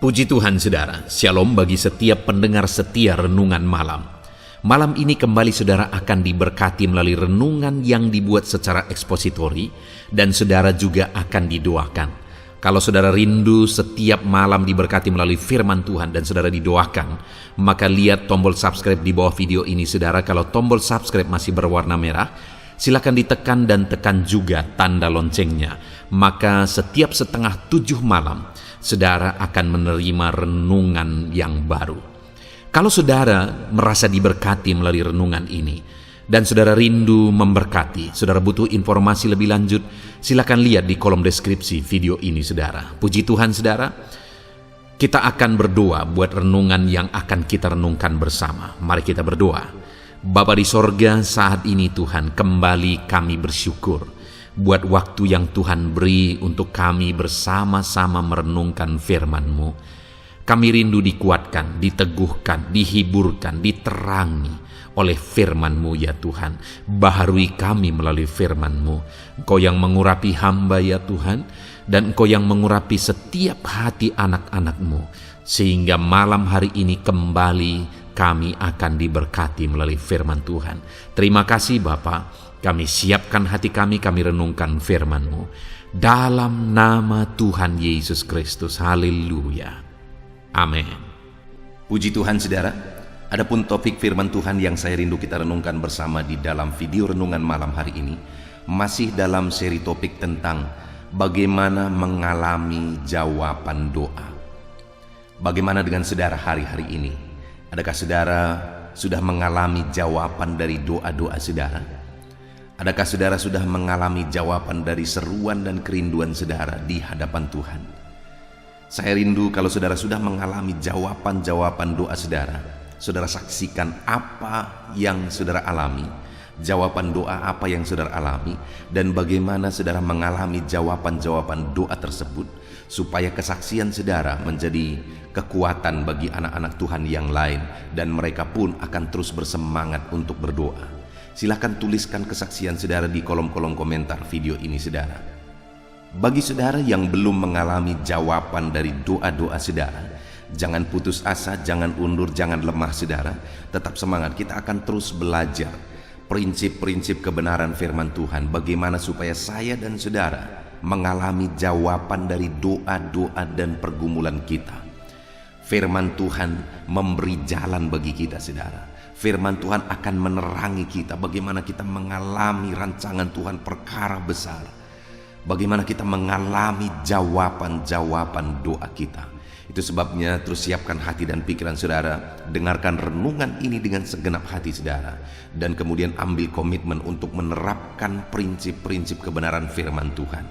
Puji Tuhan saudara, shalom bagi setiap pendengar setia renungan malam. Malam ini kembali saudara akan diberkati melalui renungan yang dibuat secara ekspositori dan saudara juga akan didoakan. Kalau saudara rindu setiap malam diberkati melalui firman Tuhan dan saudara didoakan, maka lihat tombol subscribe di bawah video ini saudara. Kalau tombol subscribe masih berwarna merah, silakan ditekan dan tekan juga tanda loncengnya. Maka setiap setengah 7 malam, saudara akan menerima renungan yang baru. Kalau saudara merasa diberkati melalui renungan ini, dan saudara rindu memberkati, saudara butuh informasi lebih lanjut, silakan lihat di kolom deskripsi video ini saudara. Puji Tuhan saudara, kita akan berdoa buat renungan yang akan kita renungkan bersama. Mari kita berdoa. Bapa di sorga, saat ini Tuhan kembali kami bersyukur buat waktu yang Tuhan beri untuk kami bersama-sama merenungkan firman-Mu. Kami rindu dikuatkan, diteguhkan, dihiburkan, diterangi oleh firman-Mu ya Tuhan. Baharui kami melalui firman-Mu. Engkau yang mengurapi hamba ya Tuhan, dan Engkau yang mengurapi setiap hati anak-anak-Mu, sehingga malam hari ini kembali kami akan diberkati melalui firman Tuhan. Terima kasih Bapa. Kami siapkan hati kami renungkan firman-Mu. Dalam nama Tuhan Yesus Kristus. Haleluya. Amin. Puji Tuhan saudara. Adapun topik firman Tuhan yang saya rindu kita renungkan bersama di dalam video renungan malam hari ini, masih dalam seri topik tentang bagaimana mengalami jawaban doa. Bagaimana dengan saudara hari-hari ini? Adakah saudara sudah mengalami jawaban dari doa-doa saudara? Adakah saudara sudah mengalami jawaban dari seruan dan kerinduan saudara di hadapan Tuhan? Saya rindu kalau saudara sudah mengalami jawaban-jawaban doa saudara, saudara saksikan apa yang saudara alami, jawaban doa apa yang saudara alami, dan bagaimana saudara mengalami jawaban-jawaban doa tersebut, supaya kesaksian saudara menjadi kekuatan bagi anak-anak Tuhan yang lain, dan mereka pun akan terus bersemangat untuk berdoa. Silahkan tuliskan kesaksian saudara di kolom-kolom komentar video ini saudara. Bagi saudara yang belum mengalami jawaban dari doa-doa saudara, jangan putus asa, jangan undur, jangan lemah saudara. Tetap semangat, kita akan terus belajar prinsip-prinsip kebenaran firman Tuhan. Bagaimana supaya saya dan saudara mengalami jawaban dari doa-doa dan pergumulan kita. Firman Tuhan memberi jalan bagi kita saudara. Firman Tuhan akan menerangi kita bagaimana kita mengalami rancangan Tuhan perkara besar. Bagaimana kita mengalami jawaban-jawaban doa kita. Itu sebabnya terus siapkan hati dan pikiran saudara. Dengarkan renungan ini dengan segenap hati saudara. Dan kemudian ambil komitmen untuk menerapkan prinsip-prinsip kebenaran firman Tuhan.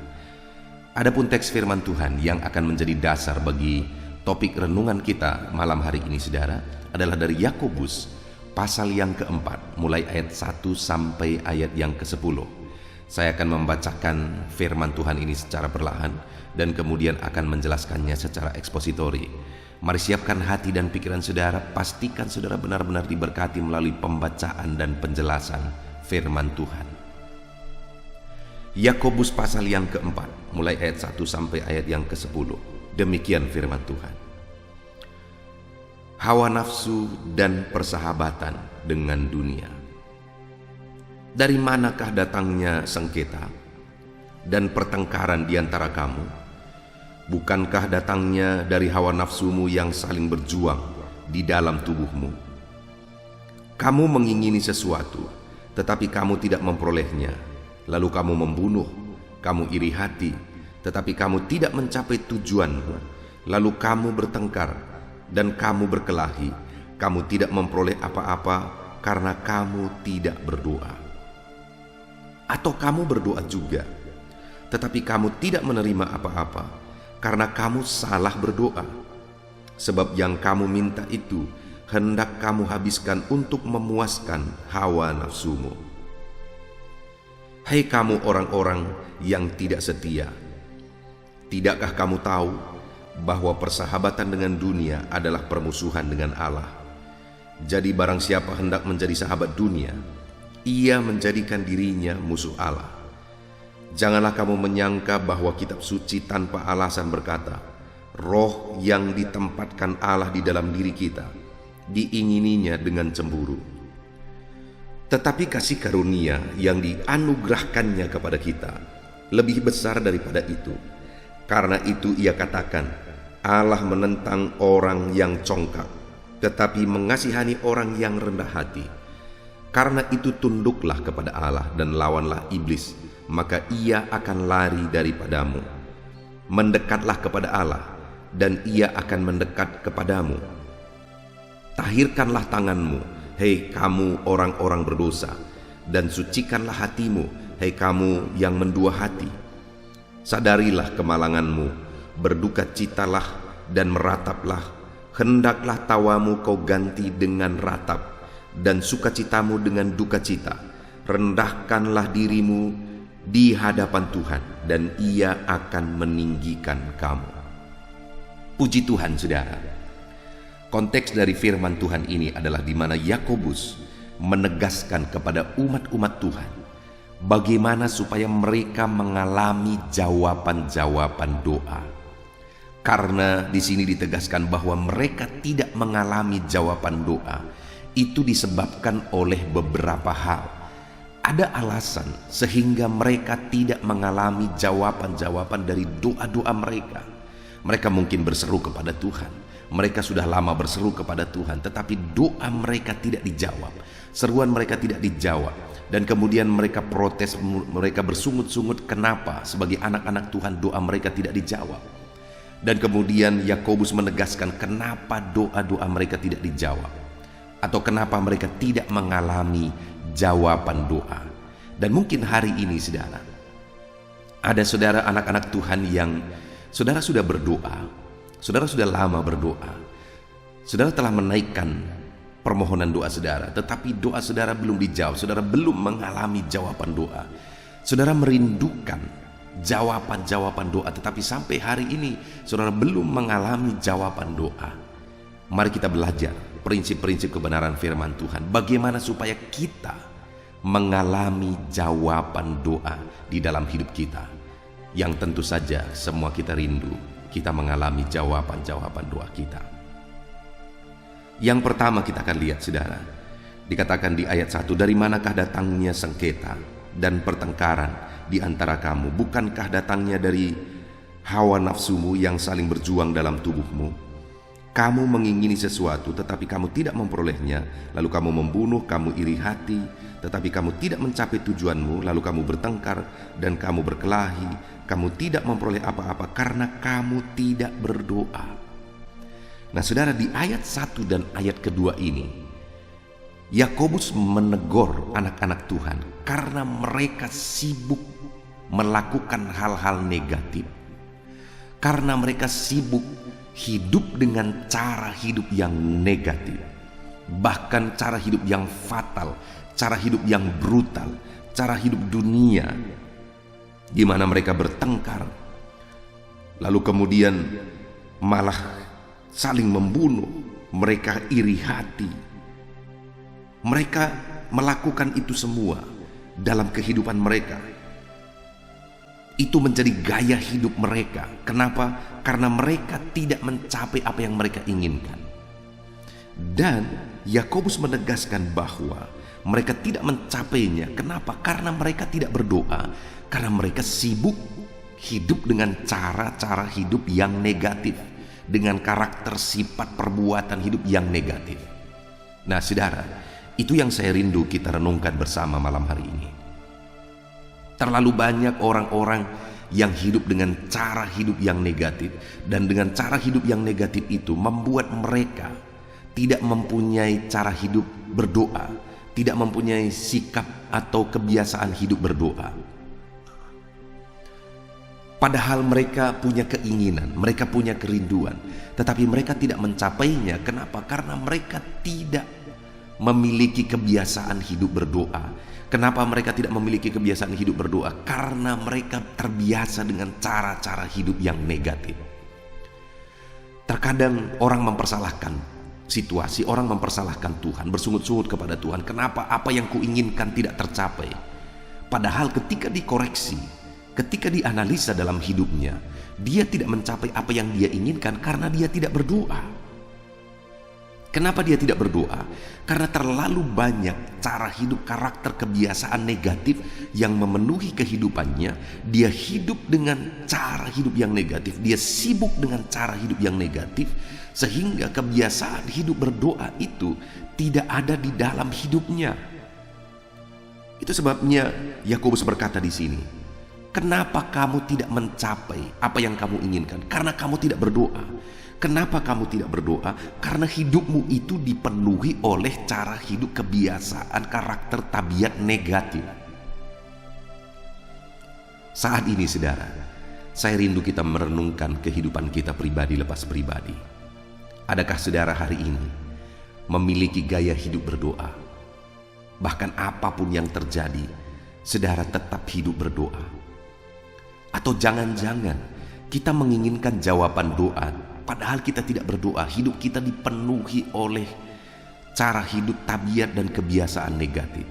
Adapun teks firman Tuhan yang akan menjadi dasar bagi topik renungan kita malam hari ini saudara adalah dari Yakobus pasal yang keempat, mulai ayat 1 sampai ayat yang ke-10. Saya akan membacakan firman Tuhan ini secara perlahan dan kemudian akan menjelaskannya secara ekspositori. Mari siapkan hati dan pikiran saudara, pastikan saudara benar-benar diberkati melalui pembacaan dan penjelasan firman Tuhan. Yakobus pasal yang keempat, mulai ayat 1 sampai ayat yang ke-10. Demikian firman Tuhan. Hawa nafsu dan persahabatan dengan dunia. Dari manakah datangnya sengketa dan pertengkaran di antara kamu? Bukankah datangnya dari hawa nafsumu yang saling berjuang di dalam tubuhmu? Kamu mengingini sesuatu, tetapi kamu tidak memperolehnya. Lalu kamu membunuh, kamu iri hati, tetapi kamu tidak mencapai tujuanmu. Lalu kamu bertengkar, dan kamu berkelahi, kamu tidak memperoleh apa-apa karena kamu tidak berdoa. Atau kamu berdoa juga, tetapi kamu tidak menerima apa-apa karena kamu salah berdoa. Sebab yang kamu minta itu hendak kamu habiskan untuk memuaskan hawa nafsumu. Hai kamu orang-orang yang tidak setia, tidakkah kamu tahu bahwa persahabatan dengan dunia adalah permusuhan dengan Allah? Jadi barang siapa hendak menjadi sahabat dunia, ia menjadikan dirinya musuh Allah. Janganlah kamu menyangka bahwa kitab suci tanpa alasan berkata, roh yang ditempatkan Allah di dalam diri kita, diingininya dengan cemburu. Tetapi kasih karunia yang dianugerahkannya kepada kita lebih besar daripada itu. Karena itu ia katakan, Allah menentang orang yang congkak, tetapi mengasihani orang yang rendah hati. Karena itu tunduklah kepada Allah dan lawanlah iblis, maka ia akan lari daripadamu. Mendekatlah kepada Allah, dan ia akan mendekat kepadamu. Tahirkanlah tanganmu, hei kamu orang-orang berdosa, dan sucikanlah hatimu, hei kamu yang mendua hati. Sadarilah kemalanganmu, berdukacitalah dan merataplah. Hendaklah tawamu kau ganti dengan ratap, dan sukacitamu dengan dukacita. Rendahkanlah dirimu di hadapan Tuhan, dan ia akan meninggikan kamu. Puji Tuhan, saudara. Konteks dari firman Tuhan ini adalah di mana Yakobus menegaskan kepada umat-umat Tuhan bagaimana supaya mereka mengalami jawaban-jawaban doa. Karena di sini ditegaskan bahwa mereka tidak mengalami jawaban doa, itu disebabkan oleh beberapa hal. Ada alasan sehingga mereka tidak mengalami jawaban-jawaban dari doa-doa mereka. Mereka mungkin berseru kepada Tuhan, mereka sudah lama berseru kepada Tuhan, tetapi doa mereka tidak dijawab, seruan mereka tidak dijawab. Dan kemudian mereka protes, mereka bersungut-sungut kenapa sebagai anak-anak Tuhan doa mereka tidak dijawab. Dan kemudian Yakobus menegaskan kenapa doa-doa mereka tidak dijawab, atau kenapa mereka tidak mengalami jawaban doa. Dan mungkin hari ini, saudara, ada saudara anak-anak Tuhan yang saudara sudah berdoa, saudara sudah lama berdoa, saudara telah menaikkan permohonan doa saudara, tetapi doa saudara belum dijawab, saudara belum mengalami jawaban doa. Saudara merindukan jawaban-jawaban doa, tetapi sampai hari ini saudara belum mengalami jawaban doa. Mari kita belajar prinsip-prinsip kebenaran firman Tuhan, bagaimana supaya kita mengalami jawaban doa di dalam hidup kita. Yang tentu saja semua kita rindu, kita mengalami jawaban-jawaban doa kita. Yang pertama kita akan lihat, saudara, dikatakan di ayat 1, dari manakah datangnya sengketa dan pertengkaran di antara kamu? Bukankah datangnya dari hawa nafsumu yang saling berjuang dalam tubuhmu? Kamu mengingini sesuatu tetapi kamu tidak memperolehnya, lalu kamu membunuh, kamu iri hati, tetapi kamu tidak mencapai tujuanmu, lalu kamu bertengkar dan kamu berkelahi, kamu tidak memperoleh apa-apa karena kamu tidak berdoa. Nah, saudara, di ayat 1 dan ayat kedua ini Yakobus menegur anak-anak Tuhan karena mereka sibuk melakukan hal-hal negatif, karena mereka sibuk hidup dengan cara hidup yang negatif, bahkan cara hidup yang fatal, cara hidup yang brutal, cara hidup dunia, di mana mereka bertengkar, lalu kemudian malah saling membunuh, mereka iri hati. Mereka melakukan itu semua dalam kehidupan mereka. Itu menjadi gaya hidup mereka. Kenapa? Karena mereka tidak mencapai apa yang mereka inginkan. Dan Yakobus menegaskan bahwa mereka tidak mencapainya. Kenapa? Karena mereka tidak berdoa. Karena mereka sibuk hidup dengan cara-cara hidup yang negatif, dengan karakter, sifat, perbuatan hidup yang negatif. Nah, saudara, itu yang saya rindu kita renungkan bersama malam hari ini. Terlalu banyak orang-orang yang hidup dengan cara hidup yang negatif, dan dengan cara hidup yang negatif itu membuat mereka tidak mempunyai cara hidup berdoa, tidak mempunyai sikap atau kebiasaan hidup berdoa. Padahal mereka punya keinginan, mereka punya kerinduan, tetapi mereka tidak mencapainya. Kenapa? Karena mereka tidak memiliki kebiasaan hidup berdoa. Kenapa mereka tidak memiliki kebiasaan hidup berdoa? Karena mereka terbiasa dengan cara-cara hidup yang negatif. Terkadang orang mempersalahkan situasi, orang mempersalahkan Tuhan, bersungut-sungut kepada Tuhan. Kenapa apa yang kuinginkan tidak tercapai? Padahal ketika dikoreksi, ketika dianalisa dalam hidupnya, Dia tidak mencapai apa yang dia inginkan karena dia tidak berdoa. Kenapa dia tidak berdoa? Karena terlalu banyak cara hidup, karakter, kebiasaan negatif yang memenuhi kehidupannya. Dia hidup dengan cara hidup yang negatif. Dia sibuk dengan cara hidup yang negatif, sehingga kebiasaan hidup berdoa itu tidak ada di dalam hidupnya. Itu sebabnya Yakobus berkata di sini, kenapa kamu tidak mencapai apa yang kamu inginkan? Karena kamu tidak berdoa. Kenapa kamu tidak berdoa? Karena hidupmu itu dipenuhi oleh cara hidup, kebiasaan, karakter, tabiat negatif. Saat ini saudara, saya rindu kita merenungkan kehidupan kita pribadi lepas pribadi. Adakah saudara hari ini memiliki gaya hidup berdoa? Bahkan apapun yang terjadi, saudara tetap hidup berdoa. Atau jangan-jangan kita menginginkan jawaban doa, padahal kita tidak berdoa. Hidup kita dipenuhi oleh cara hidup, tabiat, dan kebiasaan negatif.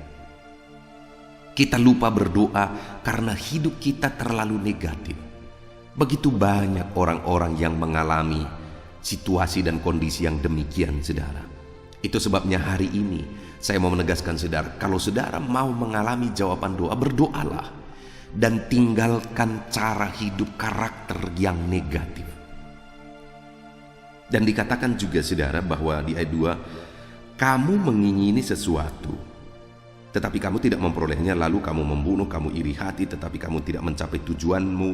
Kita lupa berdoa karena hidup kita terlalu negatif. Begitu banyak orang-orang yang mengalami situasi dan kondisi yang demikian, saudara. Itu sebabnya hari ini saya mau menegaskan saudara, kalau saudara mau mengalami jawaban doa, berdoalah dan tinggalkan cara hidup, karakter yang negatif. Dan dikatakan juga saudara bahwa di ayat 2, kamu mengingini sesuatu, tetapi kamu tidak memperolehnya, lalu kamu membunuh, kamu iri hati, tetapi kamu tidak mencapai tujuanmu,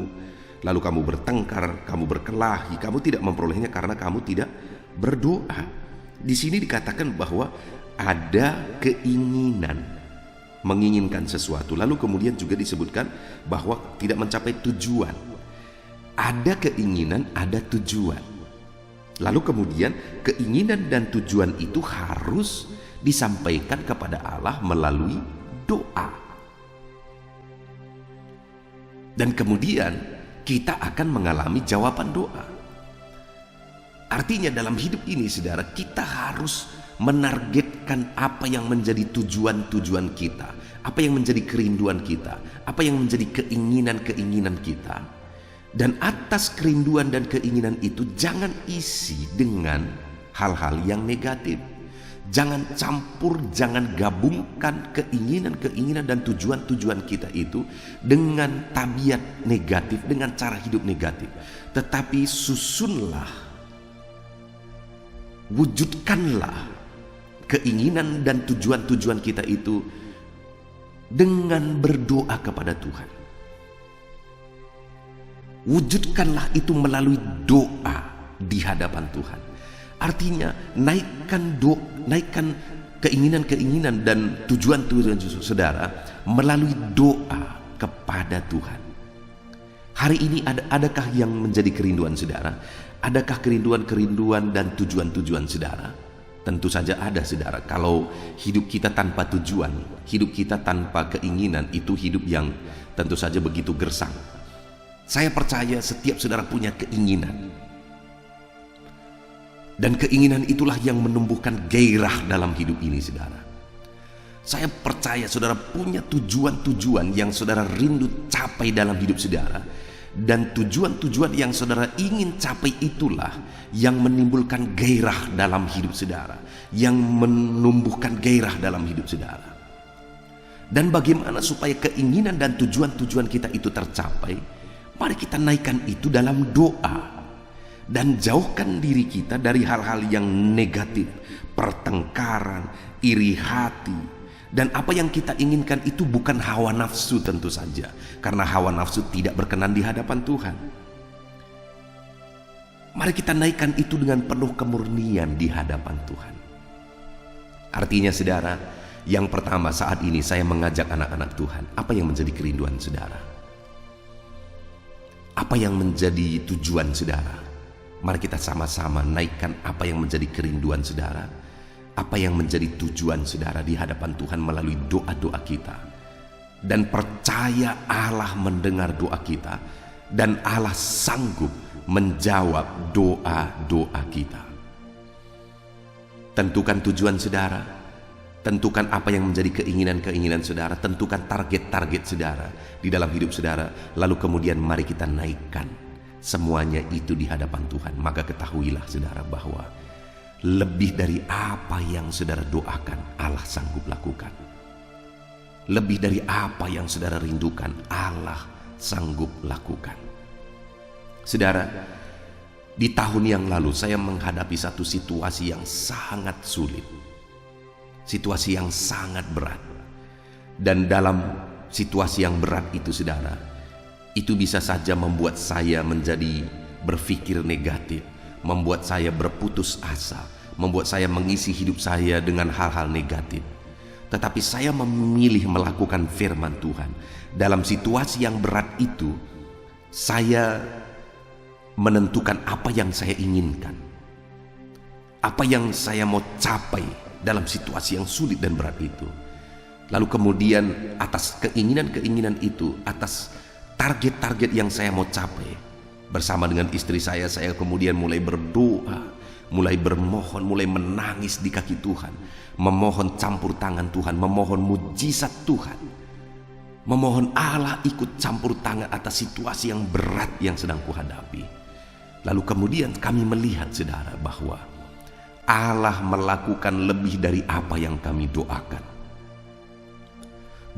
lalu kamu bertengkar, kamu berkelahi, kamu tidak memperolehnya karena kamu tidak berdoa. Di sini dikatakan bahwa ada keinginan, menginginkan sesuatu, lalu kemudian juga disebutkan bahwa tidak mencapai tujuan. Ada keinginan, ada tujuan. Lalu kemudian keinginan dan tujuan itu harus disampaikan kepada Allah melalui doa. Dan kemudian kita akan mengalami jawaban doa. Artinya dalam hidup ini saudara, kita harus menargetkan apa yang menjadi tujuan-tujuan kita, apa yang menjadi kerinduan kita, apa yang menjadi keinginan-keinginan kita. Dan atas kerinduan dan keinginan itu jangan isi dengan hal-hal yang negatif. Jangan campur, jangan gabungkan keinginan-keinginan dan tujuan-tujuan kita itu dengan tabiat negatif, dengan cara hidup negatif. Tetapi susunlah, wujudkanlah keinginan dan tujuan-tujuan kita itu dengan berdoa kepada Tuhan. Wujudkanlah itu melalui doa di hadapan Tuhan. Artinya naikkan keinginan-keinginan dan tujuan-tujuan saudara melalui doa kepada Tuhan. Hari ini adakah yang menjadi kerinduan saudara? Adakah kerinduan-kerinduan dan tujuan-tujuan saudara? Tentu saja ada saudara. Kalau hidup kita tanpa tujuan, hidup kita tanpa keinginan, itu hidup yang tentu saja begitu gersang. Saya percaya setiap saudara punya keinginan. Dan keinginan itulah yang menumbuhkan gairah dalam hidup ini saudara. Saya percaya saudara punya tujuan-tujuan yang saudara rindu capai dalam hidup saudara. Dan tujuan-tujuan yang saudara ingin capai itulah yang menimbulkan gairah dalam hidup saudara, yang menumbuhkan gairah dalam hidup saudara. Dan bagaimana supaya keinginan dan tujuan-tujuan kita itu tercapai? Mari kita naikkan itu dalam doa. Dan jauhkan diri kita dari hal-hal yang negatif, pertengkaran, iri hati. Dan apa yang kita inginkan itu bukan hawa nafsu tentu saja. Karena hawa nafsu tidak berkenan di hadapan Tuhan. Mari kita naikkan itu dengan penuh kemurnian di hadapan Tuhan. Artinya saudara, yang pertama saat ini saya mengajak anak-anak Tuhan. Apa yang menjadi kerinduan saudara? Apa yang menjadi tujuan saudara? Mari kita sama-sama naikkan apa yang menjadi kerinduan saudara, apa yang menjadi tujuan saudara di hadapan Tuhan melalui doa-doa kita. Dan percaya Allah mendengar doa kita, dan Allah sanggup menjawab doa-doa kita. Tentukan tujuan saudara, tentukan apa yang menjadi keinginan-keinginan saudara, tentukan target-target saudara di dalam hidup saudara, lalu kemudian mari kita naikkan semuanya itu di hadapan Tuhan, maka ketahuilah saudara bahwa lebih dari apa yang saudara doakan, Allah sanggup lakukan. Lebih dari apa yang saudara rindukan, Allah sanggup lakukan. Saudara, di tahun yang lalu saya menghadapi satu situasi yang sangat sulit. Situasi yang sangat berat. Dan dalam situasi yang berat itu saudara, itu bisa saja membuat saya menjadi berpikir negatif, membuat saya berputus asa, membuat saya mengisi hidup saya dengan hal-hal negatif. Tetapi saya memilih melakukan firman Tuhan. Dalam situasi yang berat itu, saya menentukan apa yang saya inginkan, apa yang saya mau capai dalam situasi yang sulit dan berat itu. Lalu kemudian atas keinginan-keinginan itu, atas target-target yang saya mau capai, bersama dengan istri saya kemudian mulai berdoa, mulai bermohon, mulai menangis di kaki Tuhan, memohon campur tangan Tuhan, memohon mujizat Tuhan, memohon Allah ikut campur tangan atas situasi yang berat yang sedang kuhadapi. Lalu kemudian kami melihat saudara bahwa Allah melakukan lebih dari apa yang kami doakan.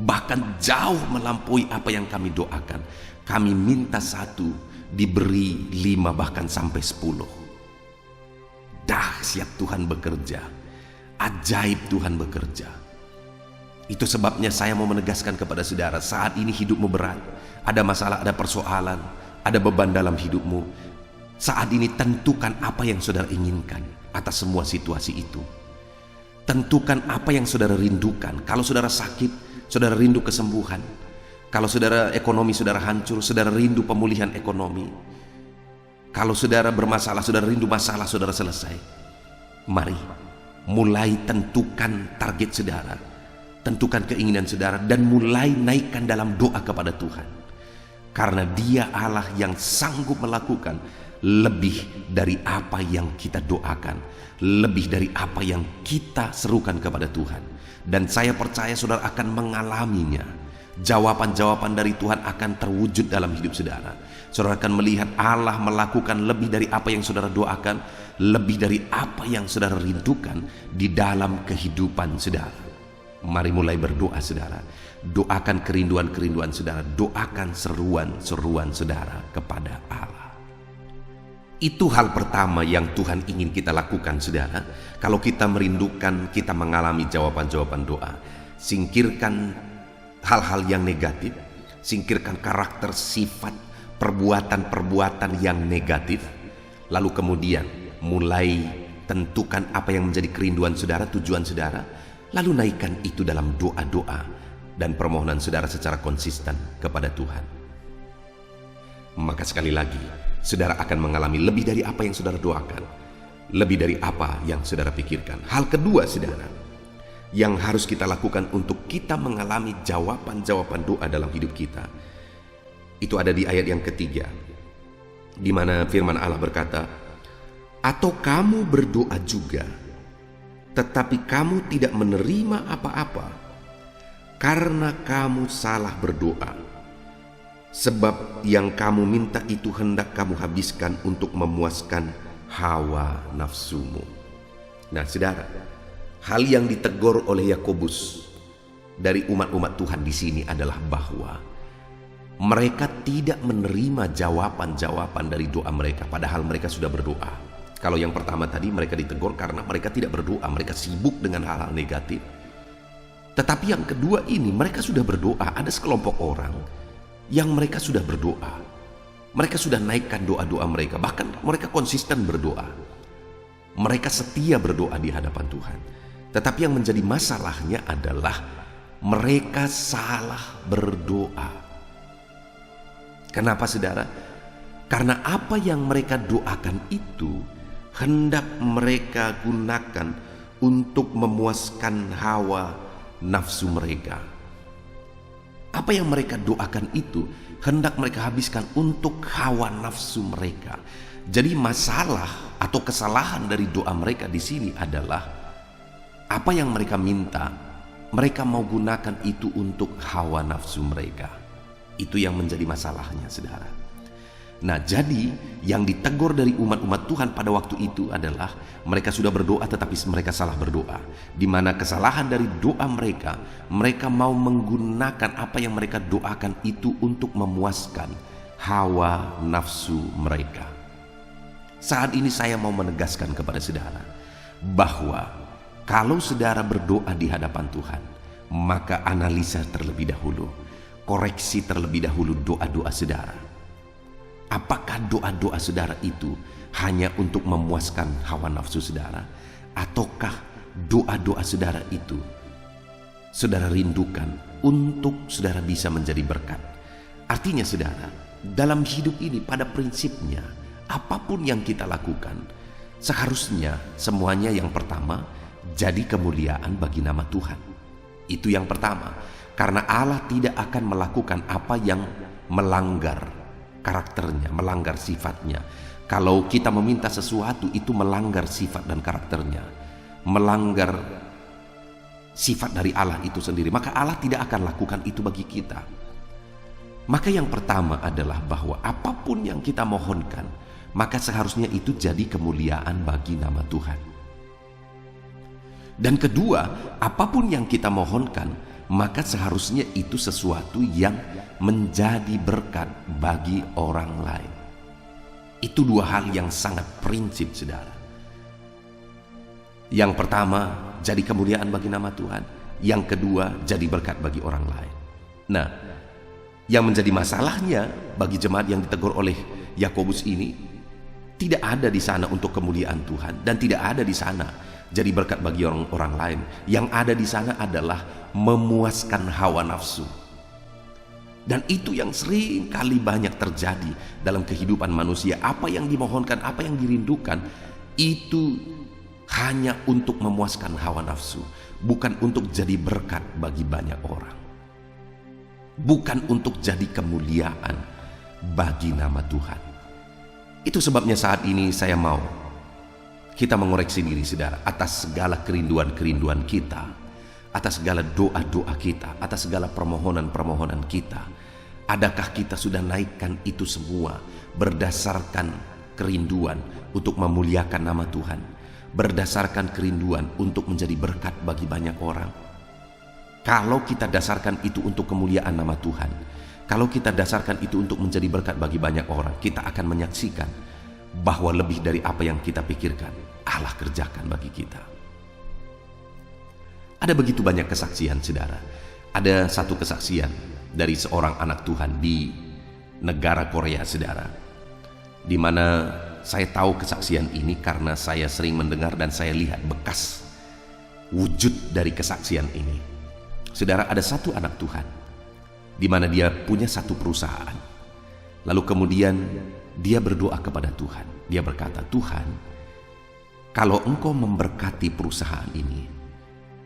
Bahkan jauh melampaui apa yang kami doakan. Kami minta 1, diberi 5 bahkan sampai 10. Dahsyat Tuhan bekerja, ajaib Tuhan bekerja. Itu sebabnya saya mau menegaskan kepada saudara, saat ini hidupmu berat, ada masalah, ada persoalan, ada beban dalam hidupmu. Saat ini tentukan apa yang saudara inginkan atas semua situasi itu. Tentukan apa yang saudara rindukan. Kalau saudara sakit, saudara rindu kesembuhan. Kalau saudara ekonomi saudara hancur, saudara rindu pemulihan ekonomi. Kalau saudara bermasalah, saudara rindu masalah saudara selesai. Mari mulai tentukan target saudara, tentukan keinginan saudara, dan mulai naikkan dalam doa kepada Tuhan. Karena Dia Allah yang sanggup melakukan lebih dari apa yang kita doakan, lebih dari apa yang kita serukan kepada Tuhan. Dan saya percaya saudara akan mengalaminya. Jawaban-jawaban dari Tuhan akan terwujud dalam hidup saudara. Saudara akan melihat Allah melakukan lebih dari apa yang saudara doakan, lebih dari apa yang saudara rindukan di dalam kehidupan saudara. Mari mulai berdoa saudara. Doakan kerinduan-kerinduan saudara, doakan seruan-seruan saudara kepada Allah. Itu hal pertama yang Tuhan ingin kita lakukan saudara. Kalau kita merindukan, kita mengalami jawaban-jawaban doa. Singkirkan hal-hal yang negatif, singkirkan karakter, sifat, perbuatan-perbuatan yang negatif. Lalu kemudian mulai tentukan apa yang menjadi kerinduan saudara, tujuan saudara. Lalu naikkan itu dalam doa-doa dan permohonan saudara secara konsisten kepada Tuhan. Maka sekali lagi, saudara akan mengalami lebih dari apa yang saudara doakan, lebih dari apa yang saudara pikirkan. Hal kedua saudara, yang harus kita lakukan untuk kita mengalami jawaban-jawaban doa dalam hidup kita, itu ada di ayat yang ketiga, di mana firman Allah berkata, "Atau kamu berdoa juga, tetapi kamu tidak menerima apa-apa, karena kamu salah berdoa. Sebab yang kamu minta itu hendak kamu habiskan untuk memuaskan hawa nafsumu." Nah saudara, hal yang ditegur oleh Yakobus dari umat-umat Tuhan di sini adalah bahwa mereka tidak menerima jawaban-jawaban dari doa mereka, padahal mereka sudah berdoa. Kalau yang pertama tadi mereka ditegur karena mereka tidak berdoa, mereka sibuk dengan hal-hal negatif. Tetapi yang kedua ini mereka sudah berdoa. Ada sekelompok orang yang mereka sudah berdoa, mereka sudah naikkan doa-doa mereka, bahkan mereka konsisten berdoa, mereka setia berdoa di hadapan Tuhan. Tetapi yang menjadi masalahnya adalah mereka salah berdoa. Kenapa saudara? Karena apa yang mereka doakan itu hendak mereka gunakan untuk memuaskan hawa nafsu mereka. Apa yang mereka doakan itu hendak mereka habiskan untuk hawa nafsu mereka. Jadi masalah atau kesalahan dari doa mereka di sini adalah apa yang mereka minta, mereka mau gunakan itu untuk hawa nafsu mereka. Itu yang menjadi masalahnya saudara. Nah, jadi yang ditegur dari umat-umat Tuhan pada waktu itu adalah mereka sudah berdoa tetapi mereka salah berdoa. Di mana kesalahan dari doa mereka, mereka mau menggunakan apa yang mereka doakan itu untuk memuaskan hawa nafsu mereka. Saat ini saya mau menegaskan kepada saudara bahwa kalau saudara berdoa di hadapan Tuhan, maka analisa terlebih dahulu, koreksi terlebih dahulu doa-doa saudara. Apakah doa-doa saudara itu hanya untuk memuaskan hawa nafsu saudara, ataukah doa-doa saudara itu saudara rindukan untuk saudara bisa menjadi berkat? Artinya saudara, dalam hidup ini pada prinsipnya apapun yang kita lakukan seharusnya semuanya yang pertama jadi kemuliaan bagi nama Tuhan. Itu yang pertama, karena Allah tidak akan melakukan apa yang melanggar karakternya, melanggar sifatnya. Kalau kita meminta sesuatu itu melanggar sifat dan karakternya, melanggar sifat dari Allah itu sendiri, maka Allah tidak akan lakukan itu bagi kita. Maka yang pertama adalah bahwa apapun yang kita mohonkan, maka seharusnya itu jadi kemuliaan bagi nama Tuhan. Dan kedua, apapun yang kita mohonkan, maka seharusnya itu sesuatu yang menjadi berkat bagi orang lain. Itu dua hal yang sangat prinsip saudara. Yang pertama, jadi kemuliaan bagi nama Tuhan. Yang kedua, jadi berkat bagi orang lain. Nah, yang menjadi masalahnya bagi jemaat yang ditegur oleh Yakobus ini, tidak ada di sana untuk kemuliaan Tuhan dan tidak ada di sana jadi berkat bagi orang lain. Yang ada di sana adalah memuaskan hawa nafsu. Dan itu yang sering kali banyak terjadi dalam kehidupan manusia. Apa yang dimohonkan, apa yang dirindukan, itu hanya untuk memuaskan hawa nafsu, bukan untuk jadi berkat bagi banyak orang, bukan untuk jadi kemuliaan bagi nama Tuhan. Itu sebabnya saat ini saya mau kita mengoreksi diri saudara atas segala kerinduan-kerinduan kita, atas segala doa-doa kita, atas segala permohonan-permohonan kita. Adakah kita sudah naikkan itu semua berdasarkan kerinduan untuk memuliakan nama Tuhan, berdasarkan kerinduan untuk menjadi berkat bagi banyak orang? Kalau kita dasarkan itu untuk kemuliaan nama Tuhan, kalau kita dasarkan itu untuk menjadi berkat bagi banyak orang, kita akan menyaksikan bahwa lebih dari apa yang kita pikirkan, Allah kerjakan bagi kita. Ada begitu banyak kesaksian saudara. Ada satu kesaksian dari seorang anak Tuhan di negara Korea saudara, di mana saya tahu kesaksian ini karena saya sering mendengar dan saya lihat bekas wujud dari kesaksian ini. Saudara, ada satu anak Tuhan di mana dia punya satu perusahaan. Lalu kemudian dia berdoa kepada Tuhan. Dia berkata, Tuhan, kalau Engkau memberkati perusahaan ini,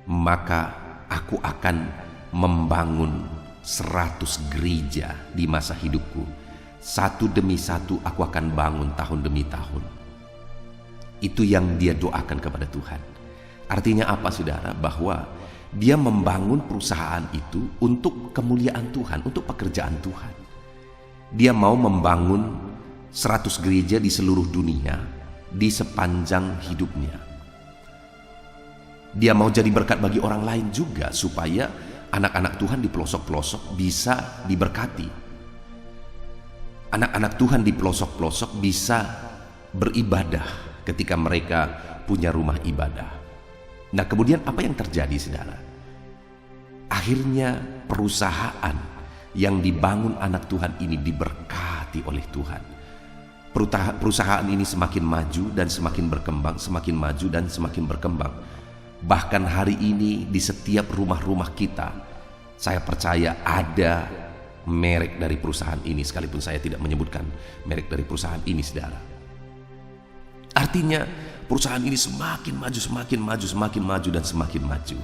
maka aku akan membangun 100 gereja di masa hidupku. Satu demi satu aku akan bangun tahun demi tahun. Itu yang dia doakan kepada Tuhan. Artinya apa saudara? Bahwa dia membangun perusahaan itu untuk kemuliaan Tuhan, untuk pekerjaan Tuhan. Dia mau membangun 100 gereja di seluruh dunia di sepanjang hidupnya. Dia mau jadi berkat bagi orang lain juga, supaya anak-anak Tuhan di pelosok-pelosok bisa diberkati. Anak-anak Tuhan di pelosok-pelosok bisa beribadah ketika mereka punya rumah ibadah. Nah, kemudian apa yang terjadi saudara? Akhirnya perusahaan yang dibangun anak Tuhan ini diberkati oleh Tuhan. Perusahaan ini semakin maju dan semakin berkembang, semakin maju dan semakin berkembang. Bahkan hari ini di setiap rumah-rumah kita, saya percaya ada merek dari perusahaan ini, sekalipun saya tidak menyebutkan merek dari perusahaan ini saudara. Artinya perusahaan ini semakin maju, semakin maju, semakin maju dan semakin maju.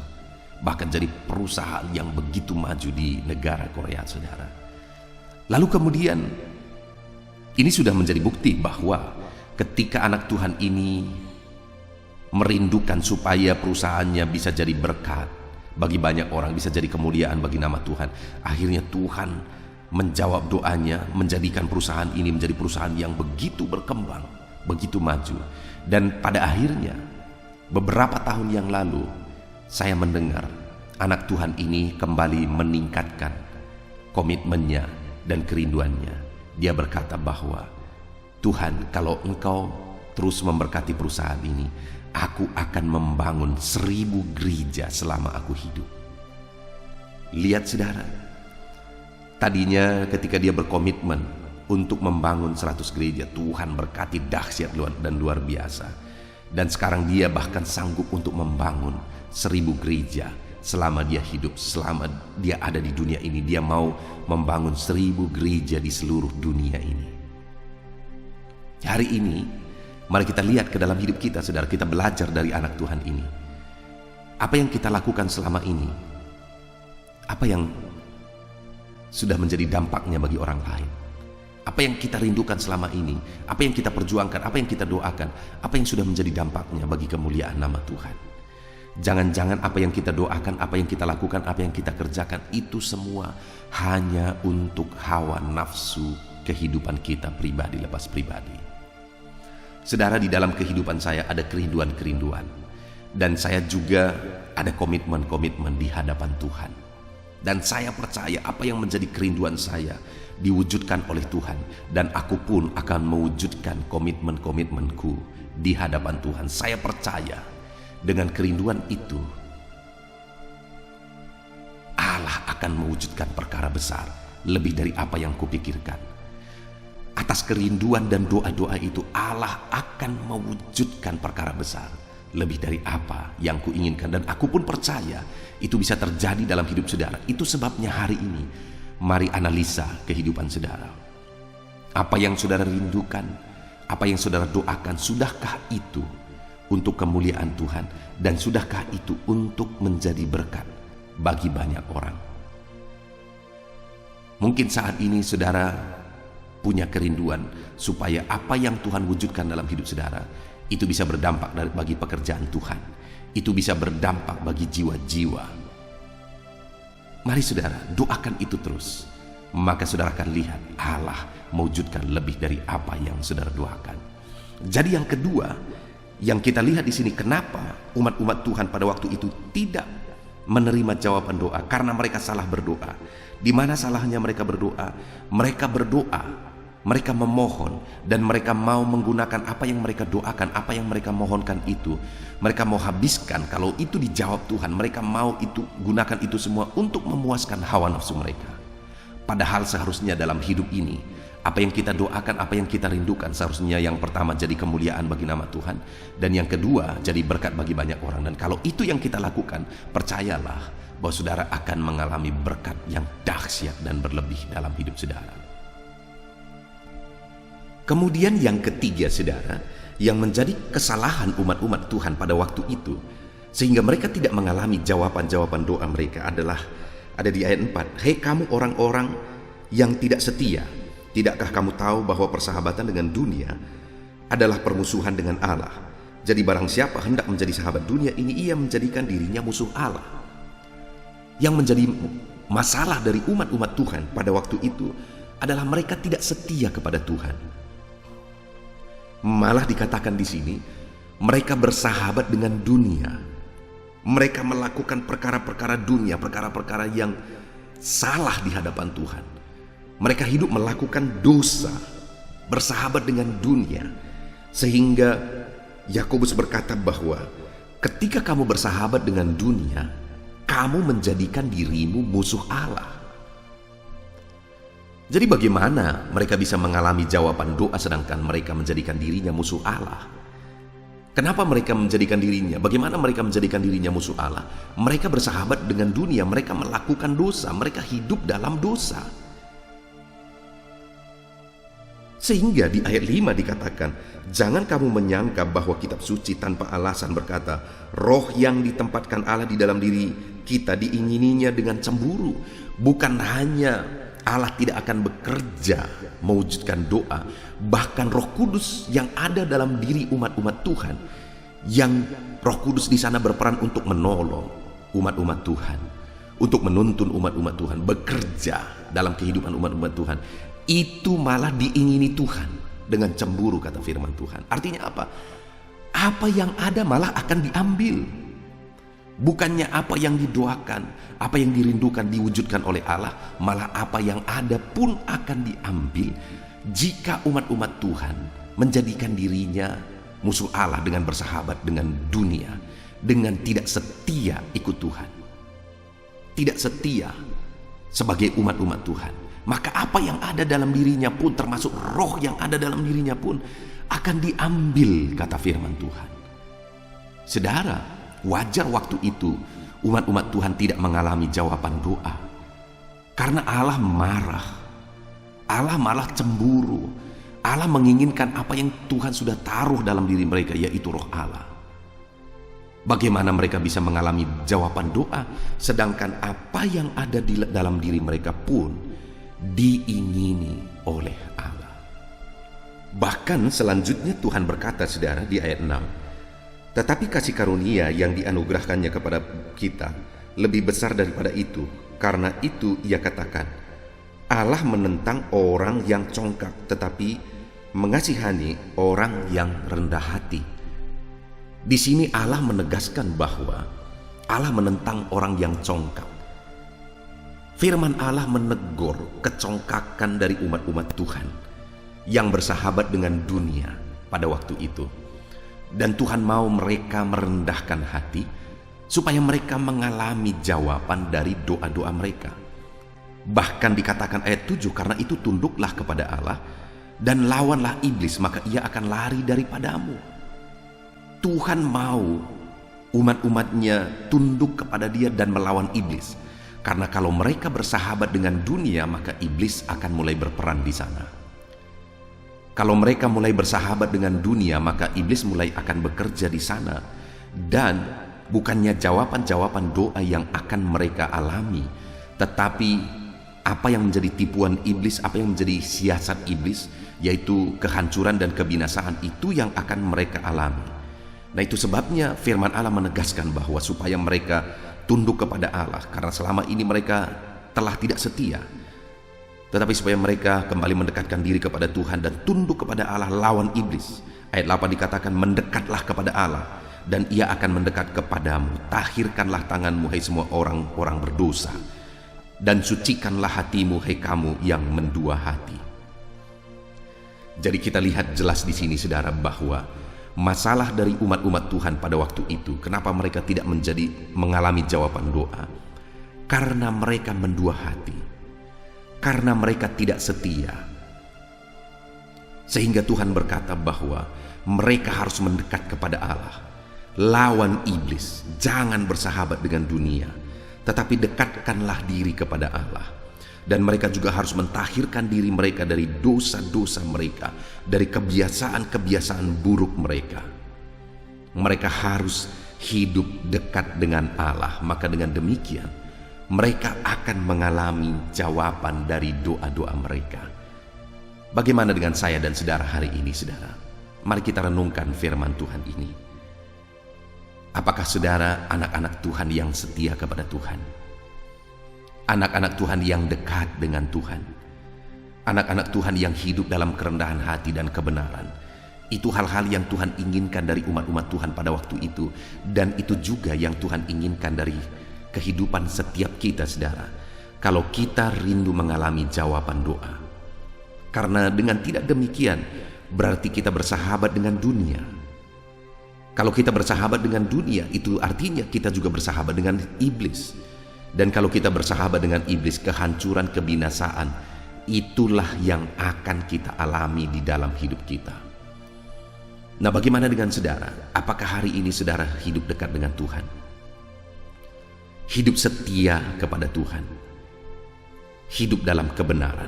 Bahkan jadi perusahaan yang begitu maju di negara Korea saudara. Lalu kemudian ini sudah menjadi bukti bahwa ketika anak Tuhan ini merindukan supaya perusahaannya bisa jadi berkat bagi banyak orang, bisa jadi kemuliaan bagi nama Tuhan, akhirnya Tuhan menjawab doanya, menjadikan perusahaan ini menjadi perusahaan yang begitu berkembang, begitu maju. Dan pada akhirnya, beberapa tahun yang lalu, saya mendengar anak Tuhan ini kembali meningkatkan komitmennya dan kerinduannya. Dia berkata bahwa, Tuhan, kalau Engkau terus memberkati perusahaan ini, aku akan membangun 1000 gereja selama aku hidup. Lihat saudara, tadinya ketika dia berkomitmen untuk membangun 100 gereja, Tuhan berkati dahsyat dan luar biasa. Dan sekarang dia bahkan sanggup untuk membangun 1000 gereja selama dia hidup, selama dia ada di dunia ini. Dia mau membangun 1000 gereja di seluruh dunia ini. Hari ini, mari kita lihat ke dalam hidup kita, saudara. Kita belajar dari anak Tuhan ini. Apa yang kita lakukan selama ini? Apa yang sudah menjadi dampaknya bagi orang lain? Apa yang kita rindukan selama ini? Apa yang kita perjuangkan? Apa yang kita doakan? Apa yang sudah menjadi dampaknya bagi kemuliaan nama Tuhan? Jangan-jangan apa yang kita doakan, apa yang kita lakukan, apa yang kita kerjakan, itu semua hanya untuk hawa nafsu kehidupan kita pribadi lepas pribadi. Saudara, di dalam kehidupan saya ada kerinduan-kerinduan. Dan saya juga ada komitmen-komitmen di hadapan Tuhan. Dan saya percaya apa yang menjadi kerinduan saya diwujudkan oleh Tuhan. Dan aku pun akan mewujudkan komitmen-komitmenku di hadapan Tuhan. Saya percaya dengan kerinduan itu, Allah akan mewujudkan perkara besar lebih dari apa yang kupikirkan. Atas kerinduan dan doa-doa itu, Allah akan mewujudkan perkara besar lebih dari apa yang kuinginkan. Dan aku pun percaya itu bisa terjadi dalam hidup saudara. Itu sebabnya hari ini mari analisa kehidupan saudara. Apa yang saudara rindukan, apa yang saudara doakan, sudahkah itu untuk kemuliaan Tuhan? Dan sudahkah itu untuk menjadi berkat bagi banyak orang? Mungkin saat ini saudara punya kerinduan supaya apa yang Tuhan wujudkan dalam hidup saudara itu bisa berdampak bagi pekerjaan Tuhan. Itu bisa berdampak bagi jiwa-jiwa. Mari saudara, doakan itu terus. Maka saudara akan lihat Allah mewujudkan lebih dari apa yang saudara doakan. Jadi yang kedua, yang kita lihat di sini, kenapa umat-umat Tuhan pada waktu itu tidak menerima jawaban doa? Karena mereka salah berdoa. Di mana salahnya mereka berdoa? Mereka berdoa, mereka memohon, dan mereka mau menggunakan apa yang mereka doakan, apa yang mereka mohonkan itu. Mereka mau habiskan, kalau itu dijawab Tuhan, mereka mau itu gunakan itu semua untuk memuaskan hawa nafsu mereka. Padahal seharusnya dalam hidup ini, apa yang kita doakan, apa yang kita rindukan, seharusnya yang pertama jadi kemuliaan bagi nama Tuhan, dan yang kedua jadi berkat bagi banyak orang. Dan kalau itu yang kita lakukan, percayalah bahwa saudara akan mengalami berkat yang dahsyat dan berlebih dalam hidup saudara. Kemudian yang ketiga saudara, yang menjadi kesalahan umat-umat Tuhan pada waktu itu, sehingga mereka tidak mengalami jawaban-jawaban doa mereka, adalah ada di ayat 4. Hei kamu orang-orang yang tidak setia, tidakkah kamu tahu bahwa persahabatan dengan dunia adalah permusuhan dengan Allah? Jadi barang siapa hendak menjadi sahabat dunia ini, ia menjadikan dirinya musuh Allah. Yang menjadi masalah dari umat-umat Tuhan pada waktu itu adalah mereka tidak setia kepada Tuhan. Malah dikatakan di sini, mereka bersahabat dengan dunia. Mereka melakukan perkara-perkara dunia, perkara-perkara yang salah di hadapan Tuhan. Mereka hidup melakukan dosa, bersahabat dengan dunia. Sehingga Yakobus berkata bahwa ketika kamu bersahabat dengan dunia, kamu menjadikan dirimu musuh Allah. Jadi bagaimana mereka bisa mengalami jawaban doa sedangkan mereka menjadikan dirinya musuh Allah? Kenapa mereka menjadikan dirinya? Bagaimana mereka menjadikan dirinya musuh Allah? Mereka bersahabat dengan dunia, mereka melakukan dosa, mereka hidup dalam dosa. Sehingga di ayat 5 dikatakan, jangan kamu menyangka bahwa kitab suci tanpa alasan berkata, roh yang ditempatkan Allah di dalam diri kita diingininya dengan cemburu. Bukan hanya Allah tidak akan bekerja mewujudkan doa, bahkan Roh Kudus yang ada dalam diri umat-umat Tuhan, yang Roh Kudus di sana berperan untuk menolong umat-umat Tuhan, untuk menuntun umat-umat Tuhan, bekerja dalam kehidupan umat-umat Tuhan, itu malah diingini Tuhan dengan cemburu, kata firman Tuhan. Artinya apa? Apa yang ada malah akan diambil. Bukannya apa yang didoakan, apa yang dirindukan diwujudkan oleh Allah, malah apa yang ada pun akan diambil jika umat-umat Tuhan menjadikan dirinya musuh Allah dengan bersahabat dengan dunia, dengan tidak setia ikut Tuhan, tidak setia sebagai umat-umat Tuhan. Maka apa yang ada dalam dirinya pun, termasuk roh yang ada dalam dirinya pun, akan diambil, kata firman Tuhan. Saudara, wajar waktu itu umat-umat Tuhan tidak mengalami jawaban doa, karena Allah marah, Allah malah cemburu. Allah menginginkan apa yang Tuhan sudah taruh dalam diri mereka, yaitu roh Allah. Bagaimana mereka bisa mengalami jawaban doa, sedangkan apa yang ada di dalam diri mereka pun diingini oleh Allah. Bahkan selanjutnya Tuhan berkata, saudara, di ayat 6, tetapi kasih karunia yang dianugerahkannya kepada kita lebih besar daripada itu. Karena itu ia katakan, Allah menentang orang yang congkak, tetapi mengasihani orang yang rendah hati. Di sini Allah menegaskan bahwa Allah menentang orang yang congkak. Firman Allah menegur kecongkakan dari umat-umat Tuhan yang bersahabat dengan dunia pada waktu itu. Dan Tuhan mau mereka merendahkan hati supaya mereka mengalami jawaban dari doa-doa mereka. Bahkan dikatakan ayat 7, karena itu tunduklah kepada Allah dan lawanlah iblis, maka ia akan lari daripadamu. Tuhan mau umat-umatnya tunduk kepada Dia dan melawan iblis. Karena kalau mereka bersahabat dengan dunia, maka iblis akan mulai berperan di sana. Kalau mereka mulai bersahabat dengan dunia, maka iblis mulai akan bekerja di sana. Dan bukannya jawaban-jawaban doa yang akan mereka alami, tetapi apa yang menjadi tipuan iblis, apa yang menjadi siasat iblis, yaitu kehancuran dan kebinasaan, itu yang akan mereka alami. Nah, itu sebabnya firman Allah menegaskan bahwa supaya mereka tunduk kepada Allah, karena selama ini mereka telah tidak setia. Tetapi supaya mereka kembali mendekatkan diri kepada Tuhan dan tunduk kepada Allah, lawan iblis. Ayat 8 dikatakan, mendekatlah kepada Allah dan Ia akan mendekat kepadamu. Tahirkanlah tanganmu, hai semua orang-orang berdosa, dan sucikanlah hatimu, hai kamu yang mendua hati. Jadi kita lihat jelas di sini, saudara, bahwa masalah dari umat-umat Tuhan pada waktu itu, kenapa mereka tidak mengalami jawaban doa? Karena mereka mendua hati, karena mereka tidak setia. Sehingga Tuhan berkata bahwa mereka harus mendekat kepada Allah, lawan iblis, jangan bersahabat dengan dunia, tetapi dekatkanlah diri kepada Allah. Dan mereka juga harus mentahirkan diri mereka dari dosa-dosa mereka, dari kebiasaan-kebiasaan buruk mereka. Mereka harus hidup dekat dengan Allah. Maka dengan demikian mereka akan mengalami jawaban dari doa-doa mereka. Bagaimana dengan saya dan saudara hari ini, saudara? Mari kita renungkan firman Tuhan ini. Apakah saudara anak-anak Tuhan yang setia kepada Tuhan? Anak-anak Tuhan yang dekat dengan Tuhan, anak-anak Tuhan yang hidup dalam kerendahan hati dan kebenaran. Itu hal-hal yang Tuhan inginkan dari umat-umat Tuhan pada waktu itu, dan itu juga yang Tuhan inginkan dari kehidupan setiap kita, saudara. Kalau kita rindu mengalami jawaban doa, karena dengan tidak demikian berarti kita bersahabat dengan dunia. Kalau kita bersahabat dengan dunia, itu artinya kita juga bersahabat dengan iblis. Dan kalau kita bersahabat dengan iblis, kehancuran, kebinasaan, itulah yang akan kita alami di dalam hidup kita. Nah, bagaimana dengan saudara? Apakah hari ini saudara hidup dekat dengan Tuhan? Hidup setia kepada Tuhan? Hidup dalam kebenaran?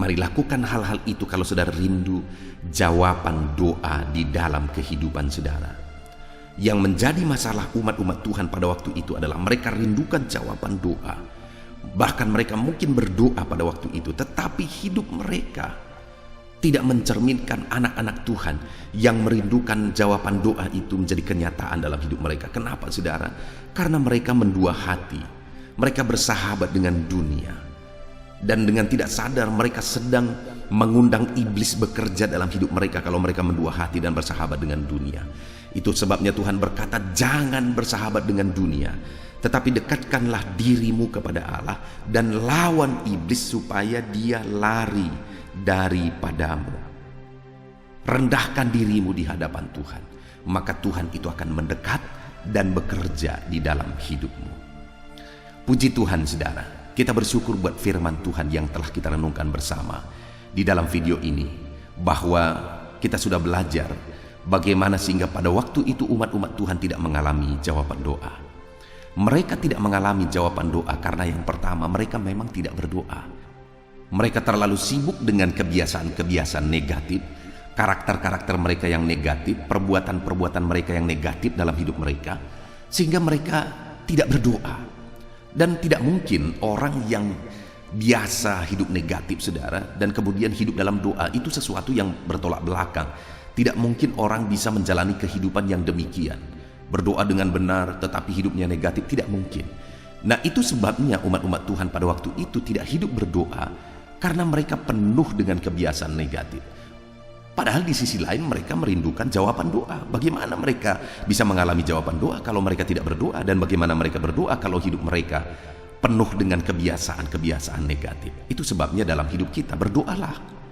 Mari lakukan hal-hal itu kalau saudara rindu jawaban doa di dalam kehidupan saudara. Yang menjadi masalah umat-umat Tuhan pada waktu itu adalah mereka rindukan jawaban doa. Bahkan mereka mungkin berdoa pada waktu itu, tetapi hidup mereka tidak mencerminkan anak-anak Tuhan yang merindukan jawaban doa itu menjadi kenyataan dalam hidup mereka. Kenapa, saudara? Karena mereka mendua hati. Mereka bersahabat dengan dunia. Dan dengan tidak sadar mereka sedang mengundang iblis bekerja dalam hidup mereka kalau mereka mendua hati dan bersahabat dengan dunia. Itu sebabnya Tuhan berkata, jangan bersahabat dengan dunia, tetapi dekatkanlah dirimu kepada Allah dan lawan iblis supaya dia lari daripadamu. Rendahkan dirimu di hadapan Tuhan, maka Tuhan itu akan mendekat dan bekerja di dalam hidupmu. Puji Tuhan saudara, kita bersyukur buat firman Tuhan yang telah kita renungkan bersama di dalam video ini, bahwa kita sudah belajar bagaimana sehingga pada waktu itu umat-umat Tuhan tidak mengalami jawaban doa. Mereka tidak mengalami jawaban doa karena yang pertama, mereka memang tidak berdoa. Mereka terlalu sibuk dengan kebiasaan-kebiasaan negatif, karakter-karakter mereka yang negatif, perbuatan-perbuatan mereka yang negatif dalam hidup mereka, sehingga mereka tidak berdoa. Dan tidak mungkin orang yang biasa hidup negatif saudara dan kemudian hidup dalam doa, itu sesuatu yang bertolak belakang. Tidak mungkin orang bisa menjalani kehidupan yang demikian, berdoa dengan benar tetapi hidupnya negatif, tidak mungkin. Nah, itu sebabnya umat-umat Tuhan pada waktu itu tidak hidup berdoa karena mereka penuh dengan kebiasaan negatif. Padahal di sisi lain mereka merindukan jawaban doa. Bagaimana mereka bisa mengalami jawaban doa kalau mereka tidak berdoa? Dan bagaimana mereka berdoa kalau hidup mereka penuh dengan kebiasaan-kebiasaan negatif? Itu sebabnya dalam hidup kita berdoalah.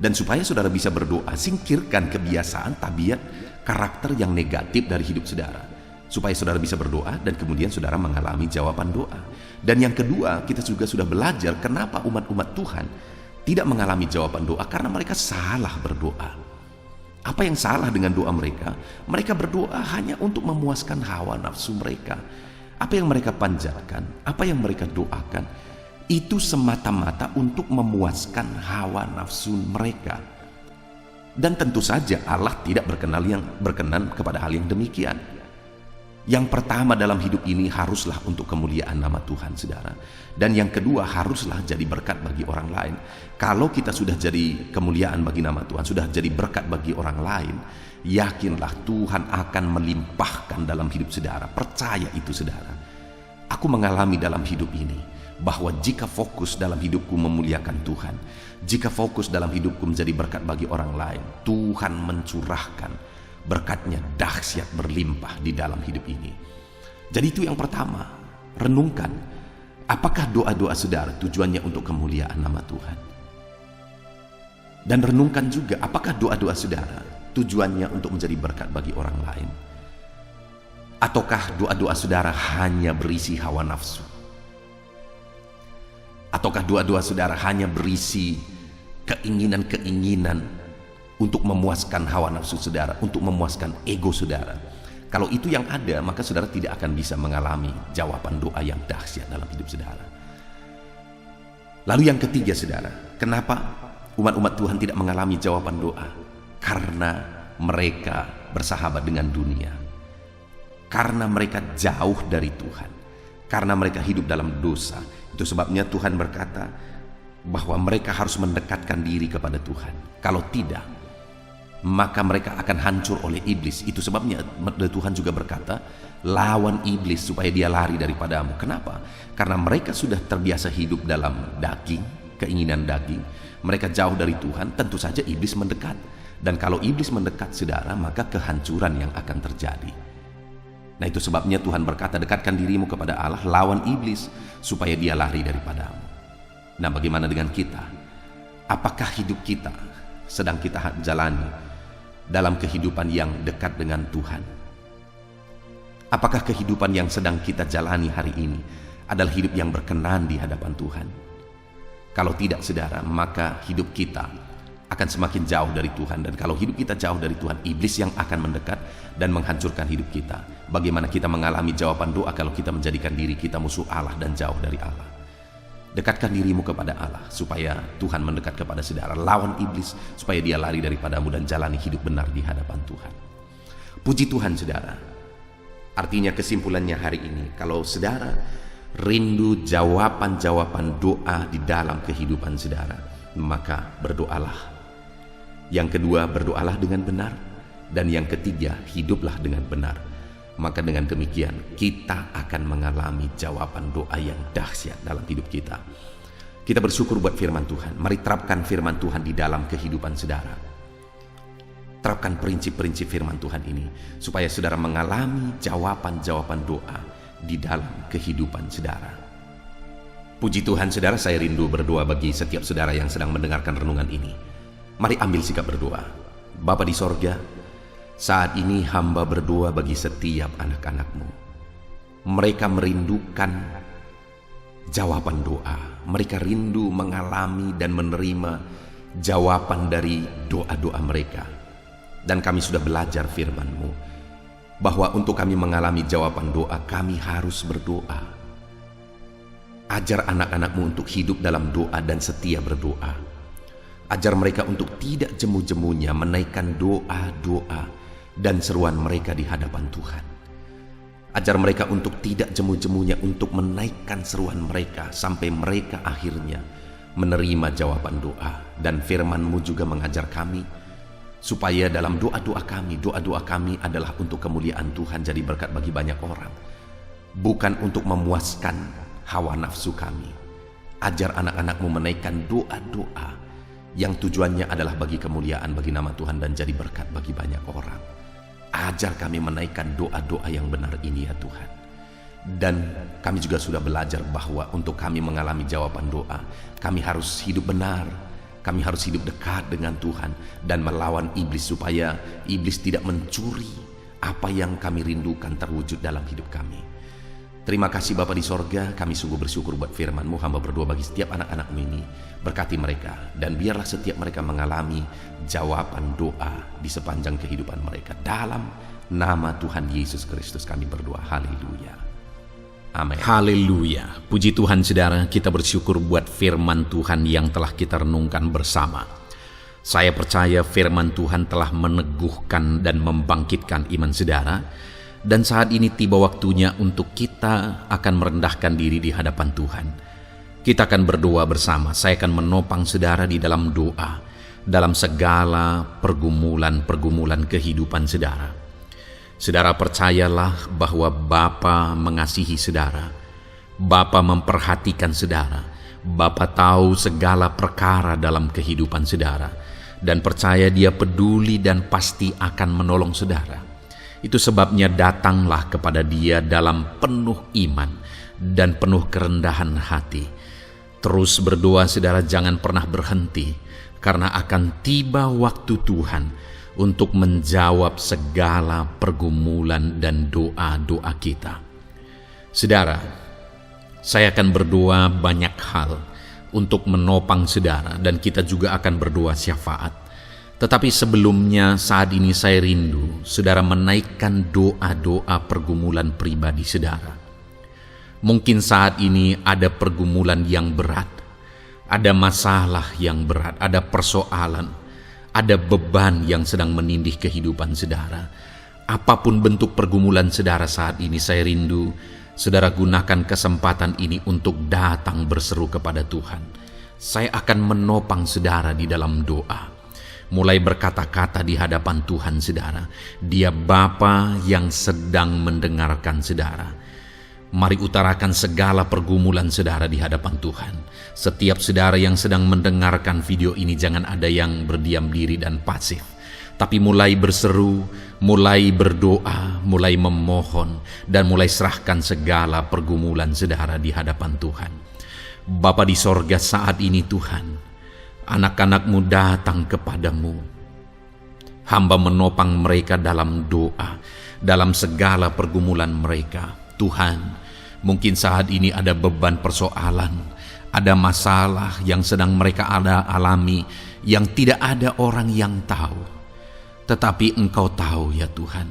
Dan supaya saudara bisa berdoa, singkirkan kebiasaan, tabiat, karakter yang negatif dari hidup saudara. Supaya saudara bisa berdoa dan kemudian saudara mengalami jawaban doa. Dan yang kedua, kita juga sudah belajar kenapa umat-umat Tuhan tidak mengalami jawaban doa, karena mereka salah berdoa. Apa yang salah dengan doa mereka? Mereka berdoa hanya untuk memuaskan hawa nafsu mereka. Apa yang mereka panjatkan, apa yang mereka doakan, itu semata-mata untuk memuaskan hawa nafsu mereka. Dan tentu saja Allah tidak berkenan kepada hal yang demikian. Yang pertama dalam hidup ini haruslah untuk kemuliaan nama Tuhan saudara. Dan yang kedua haruslah jadi berkat bagi orang lain. Kalau kita sudah jadi kemuliaan bagi nama Tuhan, sudah jadi berkat bagi orang lain, yakinlah Tuhan akan melimpahkan dalam hidup saudara. Percaya itu saudara. Aku mengalami dalam hidup ini bahwa jika fokus dalam hidupku memuliakan Tuhan, jika fokus dalam hidupku menjadi berkat bagi orang lain, Tuhan mencurahkan berkatnya dahsyat berlimpah di dalam hidup ini. Jadi itu yang pertama, renungkan apakah doa-doa saudara tujuannya untuk kemuliaan nama Tuhan. Dan renungkan juga apakah doa-doa saudara tujuannya untuk menjadi berkat bagi orang lain. Ataukah doa-doa saudara hanya berisi hawa nafsu? Ataukah doa-doa saudara hanya berisi keinginan-keinginan untuk memuaskan hawa nafsu saudara, untuk memuaskan ego saudara? Kalau itu yang ada, maka saudara tidak akan bisa mengalami jawaban doa yang dahsyat dalam hidup saudara. Lalu yang ketiga saudara, kenapa umat-umat Tuhan tidak mengalami jawaban doa? Karena mereka bersahabat dengan dunia. Karena mereka jauh dari Tuhan. Karena mereka hidup dalam dosa. Itu sebabnya Tuhan berkata bahwa mereka harus mendekatkan diri kepada Tuhan. Kalau tidak, maka mereka akan hancur oleh iblis. Itu sebabnya Tuhan juga berkata, lawan iblis supaya dia lari daripadamu. Kenapa? Karena mereka sudah terbiasa hidup dalam daging, keinginan daging. Mereka jauh dari Tuhan, tentu saja iblis mendekat. Dan kalau iblis mendekat saudara, maka kehancuran yang akan terjadi. Nah, itu sebabnya Tuhan berkata, dekatkan dirimu kepada Allah, lawan iblis supaya dia lari daripadamu. Nah, bagaimana dengan kita? Apakah hidup kita sedang kita jalani dalam kehidupan yang dekat dengan Tuhan? Apakah kehidupan yang sedang kita jalani hari ini adalah hidup yang berkenan di hadapan Tuhan? Kalau tidak saudara, maka hidup kita akan semakin jauh dari Tuhan. Dan kalau hidup kita jauh dari Tuhan, iblis yang akan mendekat dan menghancurkan hidup kita. Bagaimana kita mengalami jawaban doa kalau kita menjadikan diri kita musuh Allah dan jauh dari Allah? Dekatkan dirimu kepada Allah supaya Tuhan mendekat kepada saudara. Lawan iblis supaya dia lari daripadamu dan jalani hidup benar di hadapan Tuhan. Puji Tuhan saudara. Artinya kesimpulannya hari ini, kalau saudara rindu jawaban-jawaban doa di dalam kehidupan saudara, maka berdoalah. Yang kedua, berdoalah dengan benar. Dan yang ketiga, hiduplah dengan benar. maka dengan demikian kita akan mengalami jawaban doa yang dahsyat dalam hidup kita. Kita bersyukur buat firman Tuhan. Mari terapkan firman Tuhan di dalam kehidupan saudara. Terapkan prinsip-prinsip firman Tuhan ini supaya saudara mengalami jawaban-jawaban doa di dalam kehidupan saudara. Puji Tuhan saudara, saya rindu berdoa bagi setiap saudara yang sedang mendengarkan renungan ini. Mari ambil sikap berdoa. Bapa di sorga, saat ini hamba berdoa bagi setiap anak-anak-Mu. Mereka merindukan jawaban doa. Mereka rindu mengalami dan menerima jawaban dari doa-doa mereka. Dan kami sudah belajar firman-Mu, bahwa untuk kami mengalami jawaban doa, kami harus berdoa. Ajar anak-anak-Mu untuk hidup dalam doa dan setia berdoa. Ajar mereka untuk tidak jemu-jemunya menaikkan doa-doa dan seruan mereka di hadapan Tuhan. Ajar mereka untuk tidak jemu-jemunya untuk menaikkan seruan mereka sampai mereka akhirnya menerima jawaban doa. Dan firman-Mu juga mengajar kami supaya dalam doa-doa kami adalah untuk kemuliaan Tuhan, jadi berkat bagi banyak orang, bukan untuk memuaskan hawa nafsu kami. Ajar anak-anak-Mu menaikkan doa-doa yang tujuannya adalah bagi kemuliaan bagi nama Tuhan dan jadi berkat bagi banyak orang. Ajar kami menaikkan doa-doa yang benar ini ya Tuhan. Dan kami juga sudah belajar bahwa untuk kami mengalami jawaban doa, kami harus hidup benar, kami harus hidup dekat dengan Tuhan dan melawan iblis supaya iblis tidak mencuri apa yang kami rindukan terwujud dalam hidup kami. Terima kasih Bapa di sorga, kami sungguh bersyukur buat firman-Mu. Hamba berdoa bagi setiap anak-anak-Mu ini, berkati mereka, dan biarlah setiap mereka mengalami jawaban doa di sepanjang kehidupan mereka. Dalam nama Tuhan Yesus Kristus kami berdoa, haleluya, amin. Haleluya, puji Tuhan saudara, kita bersyukur buat firman Tuhan yang telah kita renungkan bersama. Saya percaya firman Tuhan telah meneguhkan dan membangkitkan iman saudara. Dan saat ini tiba waktunya untuk kita akan merendahkan diri di hadapan Tuhan. Kita akan berdoa bersama. Saya akan menopang saudara di dalam doa, dalam segala pergumulan-pergumulan kehidupan saudara. Saudara percayalah bahwa Bapa mengasihi saudara. Bapa memperhatikan saudara. Bapa tahu segala perkara dalam kehidupan saudara. Dan percaya Dia peduli dan pasti akan menolong saudara. Itu sebabnya datanglah kepada Dia dalam penuh iman dan penuh kerendahan hati. Terus berdoa saudara, jangan pernah berhenti, karena akan tiba waktu Tuhan untuk menjawab segala pergumulan dan doa-doa kita. Saudara, saya akan berdoa banyak hal untuk menopang saudara, dan kita juga akan berdoa syafaat. Tetapi sebelumnya saat ini saya rindu saudara menaikkan doa-doa pergumulan pribadi saudara. Mungkin saat ini ada pergumulan yang berat, ada masalah yang berat, ada persoalan, ada beban yang sedang menindih kehidupan saudara. Apapun bentuk pergumulan saudara saat ini, saya rindu saudara gunakan kesempatan ini untuk datang berseru kepada Tuhan. Saya akan menopang saudara di dalam doa. Mulai berkata-kata di hadapan Tuhan saudara. Dia Bapa yang sedang mendengarkan saudara. Mari utarakan segala pergumulan saudara di hadapan Tuhan. Setiap saudara yang sedang mendengarkan video ini, jangan ada yang berdiam diri dan pasif, tapi mulai berseru, mulai berdoa, mulai memohon, dan mulai serahkan segala pergumulan saudara di hadapan Tuhan. Bapa di sorga, saat ini Tuhan, anak-anak-Mu datang kepada-Mu. Hamba menopang mereka dalam doa, dalam segala pergumulan mereka. Tuhan, mungkin saat ini ada beban persoalan, ada masalah yang sedang mereka alami yang tidak ada orang yang tahu. Tetapi Engkau tahu ya Tuhan,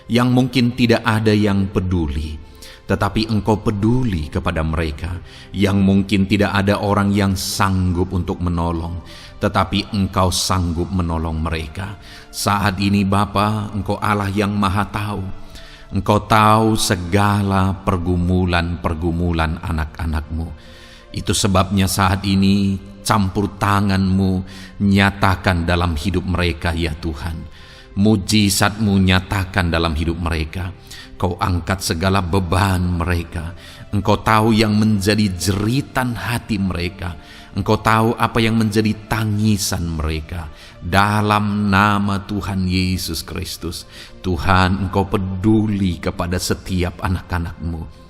yang mungkin tidak ada yang peduli. Tetapi Engkau peduli kepada mereka yang mungkin tidak ada orang yang sanggup untuk menolong, tetapi Engkau sanggup menolong mereka. Saat ini Bapa, Engkau Allah yang Maha Tahu. Engkau tahu segala pergumulan-pergumulan anak-anak-Mu. Itu sebabnya saat ini campur tangan-Mu nyatakan dalam hidup mereka ya Tuhan. Mujizat-Mu nyatakan dalam hidup mereka. Kau angkat segala beban mereka. Engkau tahu yang menjadi jeritan hati mereka. Engkau tahu apa yang menjadi tangisan mereka. Dalam nama Tuhan Yesus Kristus, Tuhan, Engkau peduli kepada setiap anak-anak-Mu.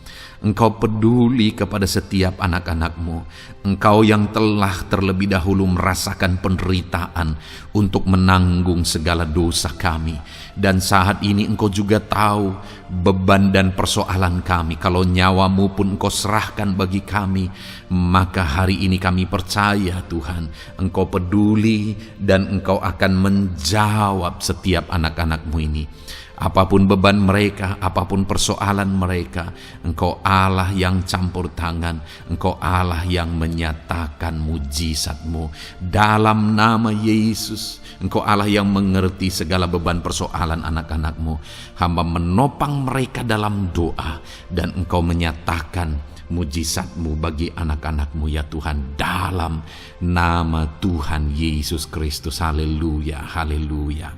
Engkau peduli kepada setiap anak-anak-Mu. Engkau yang telah terlebih dahulu merasakan penderitaan untuk menanggung segala dosa kami. Dan saat ini Engkau juga tahu beban dan persoalan kami. Kalau nyawa-Mu pun Engkau serahkan bagi kami, maka hari ini kami percaya Tuhan, Engkau peduli dan Engkau akan menjawab setiap anak-anak-Mu ini. Apapun beban mereka, apapun persoalan mereka, Engkau Allah yang campur tangan, Engkau Allah yang menyatakan mujizat-Mu. Dalam nama Yesus, Engkau Allah yang mengerti segala beban persoalan anak-anak-Mu. Hamba menopang mereka dalam doa, dan Engkau menyatakan mujizat-Mu bagi anak-anak-Mu ya Tuhan, dalam nama Tuhan Yesus Kristus. Haleluya, haleluya.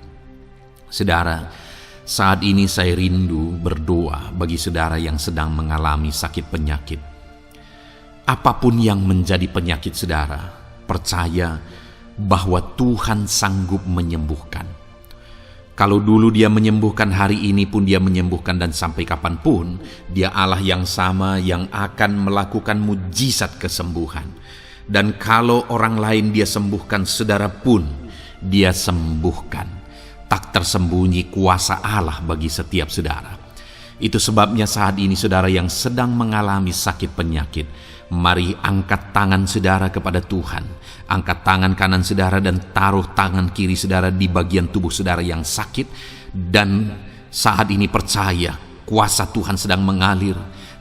Saudara, saat ini saya rindu berdoa bagi saudara yang sedang mengalami sakit penyakit. Apapun yang menjadi penyakit saudara, percaya bahwa Tuhan sanggup menyembuhkan. Kalau dulu Dia menyembuhkan, hari ini pun Dia menyembuhkan, dan sampai kapanpun Dia Allah yang sama yang akan melakukan mujizat kesembuhan. Dan kalau orang lain Dia sembuhkan, saudara pun Dia sembuhkan. Tak tersembunyi kuasa Allah bagi setiap saudara. Itu sebabnya saat ini saudara yang sedang mengalami sakit penyakit, mari angkat tangan saudara kepada Tuhan. Angkat tangan kanan saudara dan taruh tangan kiri saudara di bagian tubuh saudara yang sakit. Dan saat ini percaya kuasa Tuhan sedang mengalir.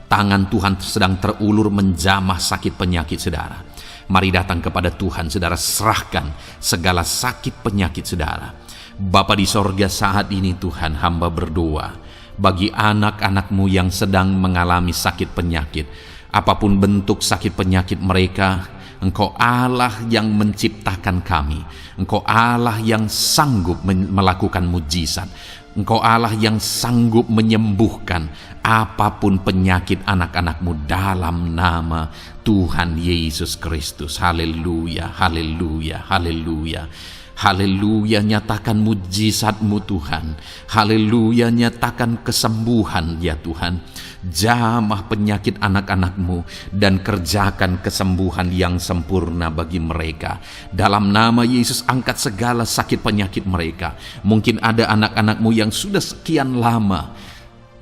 Tangan Tuhan sedang terulur menjamah sakit penyakit saudara. Mari datang kepada Tuhan saudara, serahkan segala sakit penyakit saudara. Bapa di sorga, saat ini Tuhan, hamba berdoa bagi anak-anak-Mu yang sedang mengalami sakit penyakit. Apapun bentuk sakit penyakit mereka, Engkau Allah yang menciptakan kami. Engkau Allah yang sanggup melakukan mujizat. Engkau Allah yang sanggup menyembuhkan apapun penyakit anak-anak-Mu dalam nama Tuhan Yesus Kristus. Haleluya, haleluya, haleluya. Haleluya, nyatakan mujizat-Mu Tuhan. Haleluya, nyatakan kesembuhan ya Tuhan. Jamah penyakit anak-anak-Mu dan kerjakan kesembuhan yang sempurna bagi mereka. Dalam nama Yesus, angkat segala sakit penyakit mereka. Mungkin ada anak-anak-Mu yang sudah sekian lama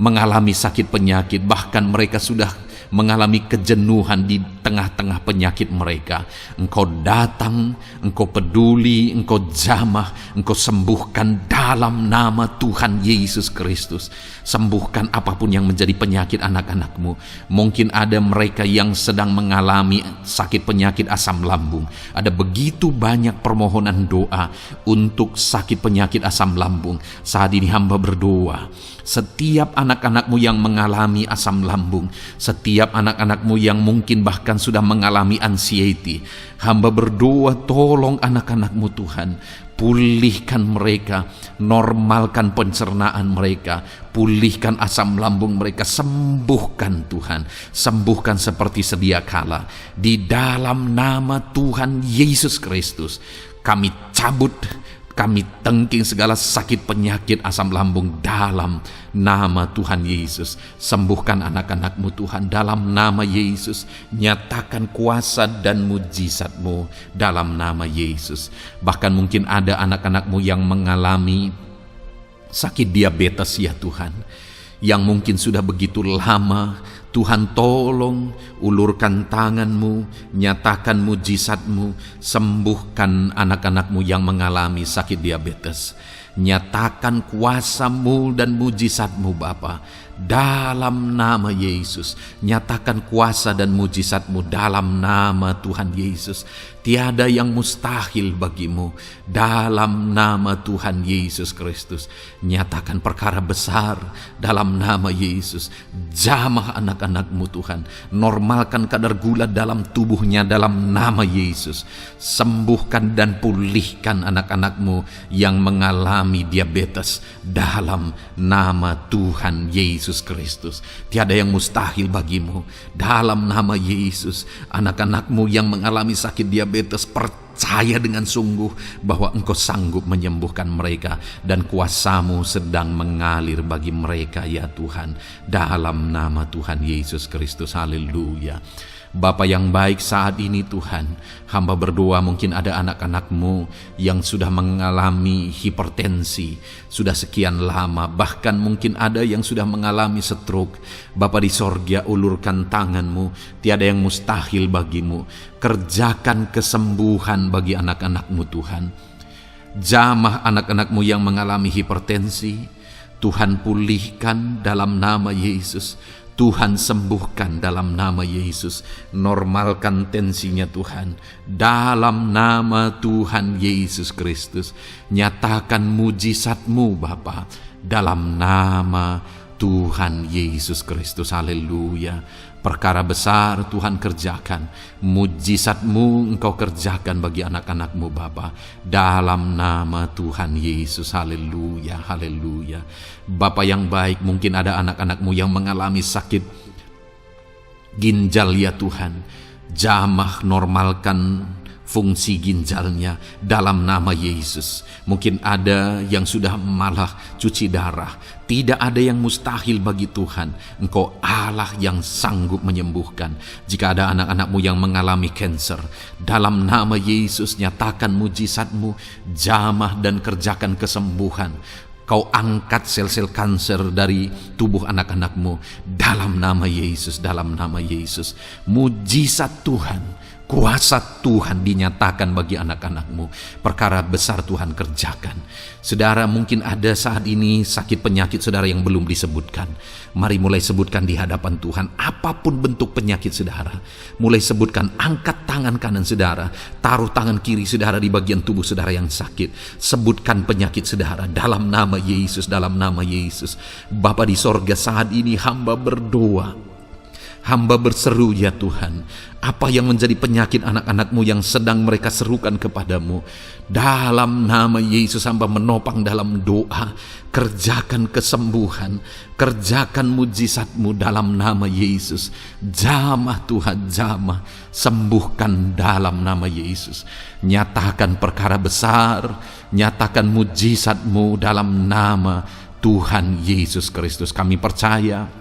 mengalami sakit penyakit, bahkan mereka sudah mengalami kejenuhan di tengah-tengah penyakit mereka. Engkau datang, Engkau peduli, Engkau jamah, Engkau sembuhkan dalam nama Tuhan Yesus Kristus. Sembuhkan apapun yang menjadi penyakit anak-anak-Mu. Mungkin ada mereka yang sedang mengalami sakit penyakit asam lambung. Ada begitu banyak permohonan doa untuk sakit penyakit asam lambung. Saat ini hamba berdoa, setiap anak-anak-Mu yang mengalami asam lambung, setiap anak-anak-Mu yang mungkin bahkan sudah mengalami anxiety, hamba berdoa, tolong anak-anak-Mu Tuhan, pulihkan mereka, normalkan pencernaan mereka, pulihkan asam lambung mereka, sembuhkan Tuhan, sembuhkan seperti sedia kala. Di dalam nama Tuhan Yesus Kristus, kami cabut, kami tengking segala sakit penyakit asam lambung dalam nama Tuhan Yesus. Sembuhkan anak-anak-Mu Tuhan dalam nama Yesus. Nyatakan kuasa dan mujizat-Mu dalam nama Yesus. Bahkan mungkin ada anak-anak-Mu yang mengalami sakit diabetes ya Tuhan, yang mungkin sudah begitu lama. Tuhan, tolong ulurkan tangan-Mu, nyatakan mujizat-Mu, sembuhkan anak-anak-Mu yang mengalami sakit diabetes. Nyatakan kuasa-Mu dan mujizat-Mu Bapa dalam nama Yesus. Nyatakan kuasa dan mujizat-Mu dalam nama Tuhan Yesus. Tiada yang mustahil bagi-Mu dalam nama Tuhan Yesus Kristus. Nyatakan perkara besar dalam nama Yesus. Jamah anak-anak-Mu Tuhan. Normalkan kadar gula dalam tubuhnya dalam nama Yesus. Sembuhkan dan pulihkan anak-anak-Mu yang mengalami diabetes dalam nama Tuhan Yesus Yesus Kristus. Tiada yang mustahil bagimu. Dalam nama Yesus, anak-anakmu yang mengalami sakit diabetes, percaya dengan sungguh bahwa Engkau sanggup menyembuhkan mereka, dan kuasa-Mu sedang mengalir bagi mereka ya Tuhan. Dalam nama Tuhan Yesus Kristus, haleluya. Bapa yang baik, saat ini Tuhan, hamba berdoa mungkin ada anak-anak-Mu yang sudah mengalami hipertensi, sudah sekian lama, bahkan mungkin ada yang sudah mengalami stroke. Bapa di sorga, ulurkan tangan-Mu, tiada yang mustahil bagimu. Kerjakan kesembuhan bagi anak-anak-Mu Tuhan. Jamah anak-anak-Mu yang mengalami hipertensi, Tuhan pulihkan dalam nama Yesus. Tuhan sembuhkan dalam nama Yesus. Normalkan tensinya Tuhan. Dalam nama Tuhan Yesus Kristus. Nyatakan mujizat-Mu Bapa. Dalam nama Tuhan Yesus Kristus. Haleluya. Perkara besar Tuhan kerjakan. Mujizat-Mu Engkau kerjakan bagi anak-anak-Mu Bapa. Dalam nama Tuhan Yesus. Haleluya, haleluya. Bapa yang baik, mungkin ada anak-anak-Mu yang mengalami sakit ginjal ya Tuhan. Jamah normalkan fungsi ginjalnya dalam nama Yesus. Mungkin ada yang sudah malah cuci darah. Tidak ada yang mustahil bagi Tuhan. Engkau Allah yang sanggup menyembuhkan. Jika ada anak-anak-Mu yang mengalami kanker, dalam nama Yesus nyatakan mujizat-Mu, jamah dan kerjakan kesembuhan. Kau angkat sel-sel kanker dari tubuh anak-anak-Mu dalam nama Yesus, dalam nama Yesus. Mujizat Tuhan, kuasa Tuhan dinyatakan bagi anak-anak-Mu. Perkara besar Tuhan kerjakan. Saudara, mungkin ada saat ini sakit penyakit saudara yang belum disebutkan. Mari mulai sebutkan di hadapan Tuhan. Apapun bentuk penyakit saudara, mulai sebutkan. Angkat tangan kanan saudara, taruh tangan kiri saudara di bagian tubuh saudara yang sakit. Sebutkan penyakit saudara dalam nama Yesus, dalam nama Yesus. Bapa di sorga, saat ini hamba berdoa, hamba berseru ya Tuhan, apa yang menjadi penyakit anak-anak-Mu yang sedang mereka serukan kepadamu, dalam nama Yesus hamba menopang dalam doa. Kerjakan kesembuhan, kerjakan mujizat-Mu dalam nama Yesus. Jamah Tuhan, jamah, sembuhkan dalam nama Yesus. Nyatakan perkara besar, nyatakan mujizat-Mu dalam nama Tuhan Yesus Kristus. Kami percaya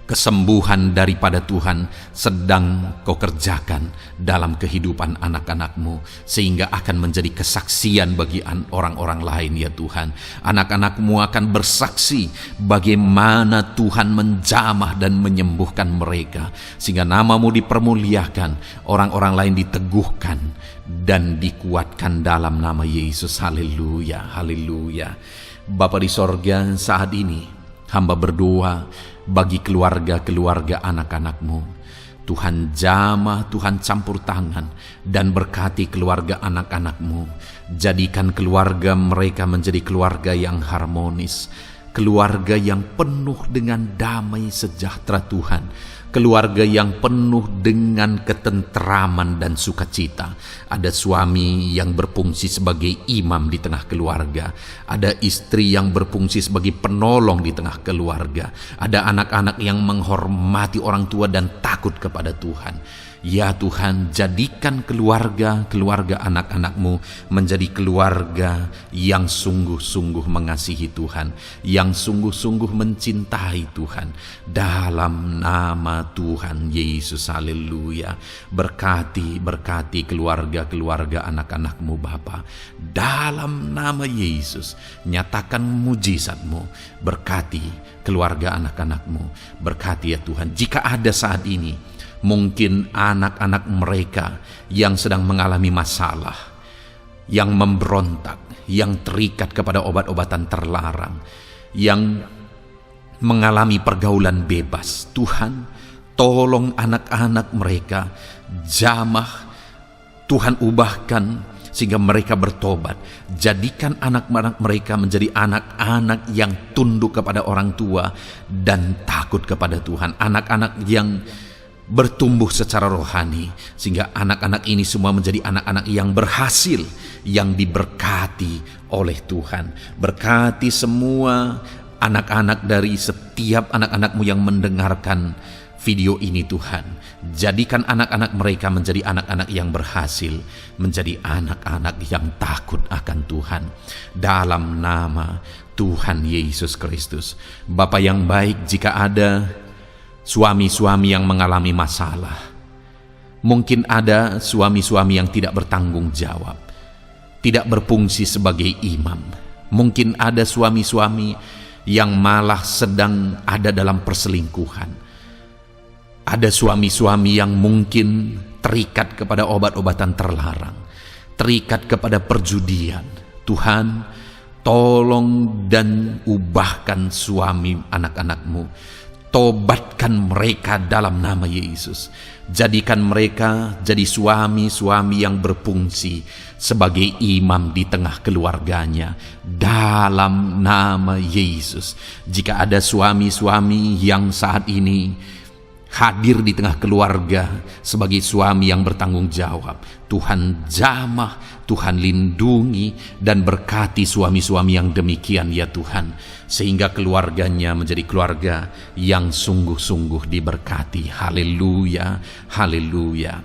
kesembuhan daripada Tuhan sedang Kau kerjakan dalam kehidupan anak-anak-Mu, sehingga akan menjadi kesaksian bagi orang-orang lain ya Tuhan. Anak-anak-Mu akan bersaksi bagaimana Tuhan menjamah dan menyembuhkan mereka, sehingga nama-Mu dipermuliakan, orang-orang lain diteguhkan dan dikuatkan dalam nama Yesus. Haleluya, haleluya. Bapa di sorga, saat ini hamba berdoa bagi keluarga-keluarga anak-anak-Mu. Tuhan jamah, Tuhan campur tangan dan berkati keluarga anak-anak-Mu. Jadikan keluarga mereka menjadi keluarga yang harmonis, keluarga yang penuh dengan damai sejahtera Tuhan, keluarga yang penuh dengan ketenteraman dan sukacita. Ada suami yang berfungsi sebagai imam di tengah keluarga, ada istri yang berfungsi sebagai penolong di tengah keluarga, ada anak-anak yang menghormati orang tua dan takut kepada Tuhan. Ya Tuhan, jadikan keluarga anak-anak-Mu menjadi keluarga yang sungguh-sungguh mengasihi Tuhan, yang sungguh-sungguh mencintai Tuhan. Dalam nama Tuhan Yesus, haleluya. Berkati keluarga anak-anak-Mu Bapa. Dalam nama Yesus, nyatakan mujizat-Mu. Berkati keluarga anak-anak-Mu. Berkati ya Tuhan. Jika ada saat ini mungkin anak-anak mereka yang sedang mengalami masalah, yang memberontak, yang terikat kepada obat-obatan terlarang, yang mengalami pergaulan bebas, Tuhan, tolong anak-anak mereka, jamah, Tuhan ubahkan sehingga mereka bertobat. Jadikan anak-anak mereka menjadi anak-anak yang tunduk kepada orang tua dan takut kepada Tuhan. Anak-anak yang bertumbuh secara rohani, sehingga anak-anak ini semua menjadi anak-anak yang berhasil, yang diberkati oleh Tuhan. Berkati semua anak-anak dari setiap anak-anak-Mu yang mendengarkan video ini Tuhan. Jadikan anak-anak mereka menjadi anak-anak yang berhasil, menjadi anak-anak yang takut akan Tuhan. Dalam nama Tuhan Yesus Kristus. Bapa yang baik, jika ada suami-suami yang mengalami masalah, mungkin ada suami-suami yang tidak bertanggung jawab, tidak berfungsi sebagai imam. Mungkin ada suami-suami yang malah sedang ada dalam perselingkuhan. Ada suami-suami yang mungkin terikat kepada obat-obatan terlarang, terikat kepada perjudian. Tuhan, tolong dan ubahkan suami anak-anak-Mu. Tobatkan mereka dalam nama Yesus. Jadikan mereka jadi suami-suami yang berfungsi sebagai imam di tengah keluarganya dalam nama Yesus. Jika ada suami-suami yang saat ini hadir di tengah keluarga sebagai suami yang bertanggung jawab, Tuhan jamah, Tuhan lindungi dan berkati suami-suami yang demikian ya Tuhan, sehingga keluarganya menjadi keluarga yang sungguh-sungguh diberkati. Haleluya, haleluya.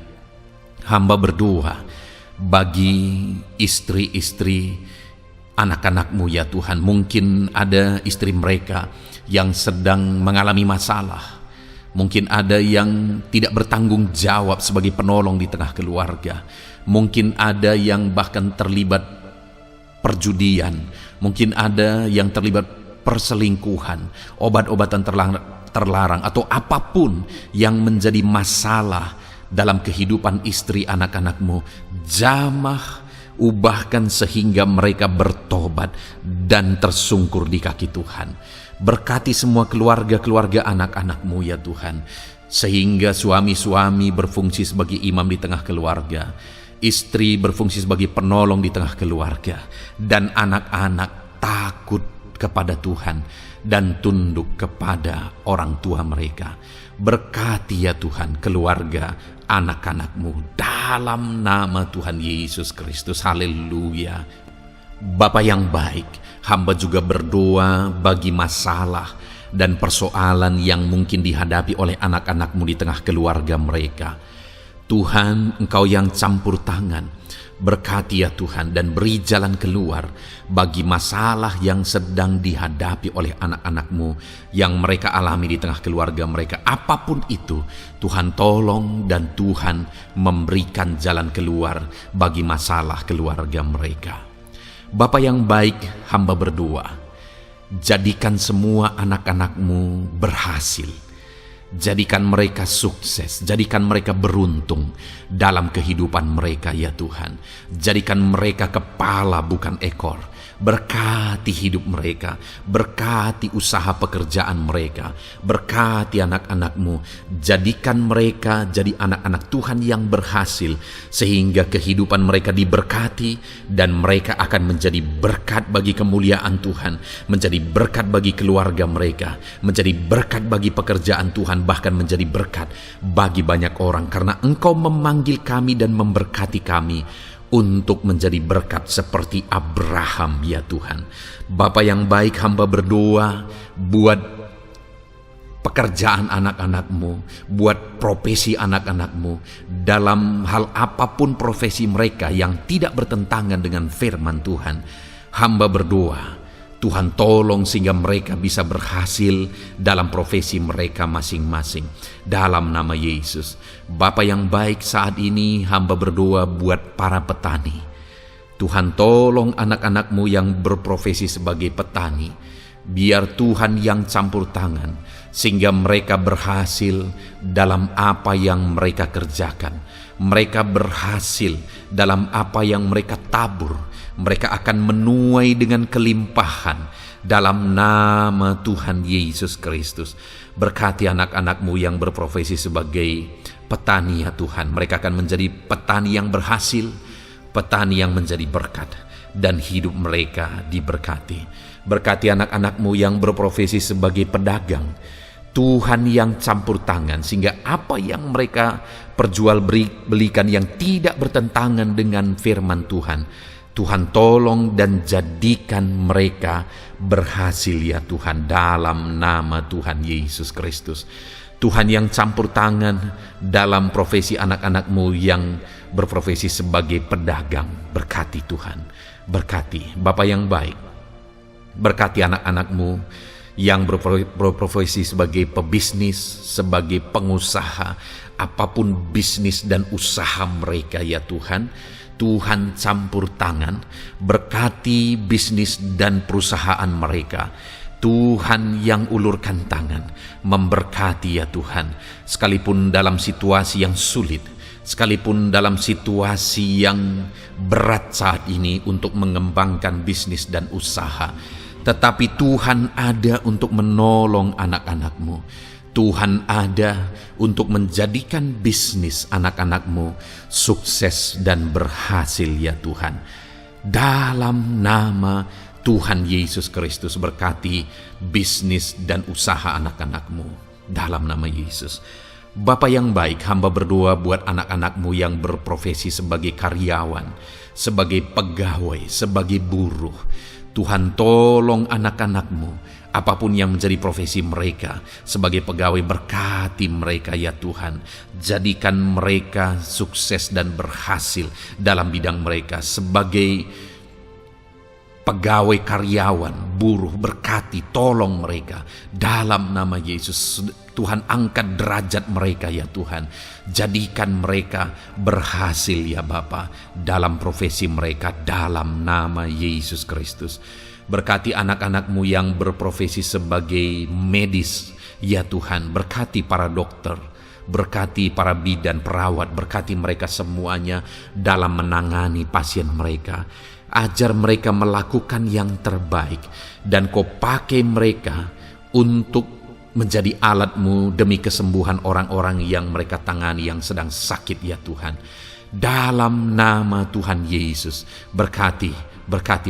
Hamba berdoa bagi istri-istri anak-anak-Mu ya Tuhan. Mungkin ada istri mereka yang sedang mengalami masalah. Mungkin ada yang tidak bertanggung jawab sebagai penolong di tengah keluarga. Mungkin ada yang bahkan terlibat perjudian. Mungkin ada yang terlibat perselingkuhan, obat-obatan terlarang, atau apapun yang menjadi masalah dalam kehidupan istri anak-anak-Mu. Jamah, ubahkan sehingga mereka bertobat dan tersungkur di kaki Tuhan. Berkati semua keluarga-keluarga anak-anak-Mu ya Tuhan, sehingga suami-suami berfungsi sebagai imam di tengah keluarga, istri berfungsi sebagai penolong di tengah keluarga, dan anak-anak takut kepada Tuhan dan tunduk kepada orang tua mereka. Berkati ya Tuhan keluarga anak-anak-Mu dalam nama Tuhan Yesus Kristus. Haleluya. Bapa yang baik, hamba juga berdoa bagi masalah dan persoalan yang mungkin dihadapi oleh anak-anak-Mu di tengah keluarga mereka. Tuhan, Engkau yang campur tangan, berkati ya Tuhan dan beri jalan keluar bagi masalah yang sedang dihadapi oleh anak-anak-Mu yang mereka alami di tengah keluarga mereka. Apapun itu, Tuhan tolong dan Tuhan memberikan jalan keluar bagi masalah keluarga mereka. Bapa yang baik, hamba berdoa, jadikan semua anak-anak-Mu berhasil. Jadikan mereka sukses, jadikan mereka beruntung dalam kehidupan mereka ya Tuhan. Jadikan mereka kepala bukan ekor. Berkati hidup mereka, berkati usaha pekerjaan mereka, berkati anak-anak-Mu. Jadikan mereka jadi anak-anak Tuhan yang berhasil, sehingga kehidupan mereka diberkati dan mereka akan menjadi berkat bagi kemuliaan Tuhan, menjadi berkat bagi keluarga mereka, menjadi berkat bagi pekerjaan Tuhan, bahkan menjadi berkat bagi banyak orang, karena Engkau memanggil kami dan memberkati kami untuk menjadi berkat seperti Abraham ya Tuhan. Bapa yang baik, hamba berdoa buat pekerjaan anak-anak-Mu, buat profesi anak-anak-Mu, dalam hal apapun profesi mereka yang tidak bertentangan dengan firman Tuhan. Hamba berdoa Tuhan tolong sehingga mereka bisa berhasil dalam profesi mereka masing-masing. Dalam nama Yesus. Bapa yang baik, saat ini hamba berdoa buat para petani. Tuhan tolong anak-anak-Mu yang berprofesi sebagai petani. Biar Tuhan yang campur tangan sehingga mereka berhasil dalam apa yang mereka kerjakan. Mereka berhasil dalam apa yang mereka tabur. Mereka akan menuai dengan kelimpahan dalam nama Tuhan Yesus Kristus. Berkati anak-anak-Mu yang berprofesi sebagai petani ya Tuhan. Mereka akan menjadi petani yang berhasil, petani yang menjadi berkat, dan hidup mereka diberkati. Berkati anak-anak-Mu yang berprofesi sebagai pedagang. Tuhan yang campur tangan sehingga apa yang mereka perjualbelikan yang tidak bertentangan dengan firman Tuhan, Tuhan tolong dan jadikan mereka berhasil ya Tuhan, dalam nama Tuhan Yesus Kristus. Tuhan yang campur tangan dalam profesi anak-anak-Mu yang berprofesi sebagai pedagang, berkati Tuhan, berkati Bapa yang baik, berkati anak-anak-Mu yang berprofesi sebagai pebisnis, sebagai pengusaha, apapun bisnis dan usaha mereka ya Tuhan. Tuhan campur tangan, berkati bisnis dan perusahaan mereka. Tuhan yang ulurkan tangan, memberkati ya Tuhan. Sekalipun dalam situasi yang sulit, sekalipun dalam situasi yang berat saat ini untuk mengembangkan bisnis dan usaha, tetapi Tuhan ada untuk menolong anak-anak-Mu. Tuhan ada untuk menjadikan bisnis anak-anak-Mu sukses dan berhasil ya Tuhan. Dalam nama Tuhan Yesus Kristus, berkati bisnis dan usaha anak-anak-Mu. Dalam nama Yesus. Bapa yang baik, hamba berdoa buat anak-anak-Mu yang berprofesi sebagai karyawan, sebagai pegawai, sebagai buruh. Tuhan tolong anak-anak-Mu, apapun yang menjadi profesi mereka, sebagai pegawai berkati mereka ya Tuhan. Jadikan mereka sukses dan berhasil dalam bidang mereka. Sebagai pegawai karyawan, buruh, berkati, tolong mereka. Dalam nama Yesus, Tuhan angkat derajat mereka ya Tuhan. Jadikan mereka berhasil ya Bapa dalam profesi mereka, dalam nama Yesus Kristus. Berkati anak-anak-Mu yang berprofesi sebagai medis ya Tuhan. Berkati para dokter, berkati para bidan, perawat, berkati mereka semuanya dalam menangani pasien mereka. Ajar mereka melakukan yang terbaik, dan Kau pakai mereka untuk menjadi alat-Mu demi kesembuhan orang-orang yang mereka tangani yang sedang sakit ya Tuhan. Dalam nama Tuhan Yesus, berkati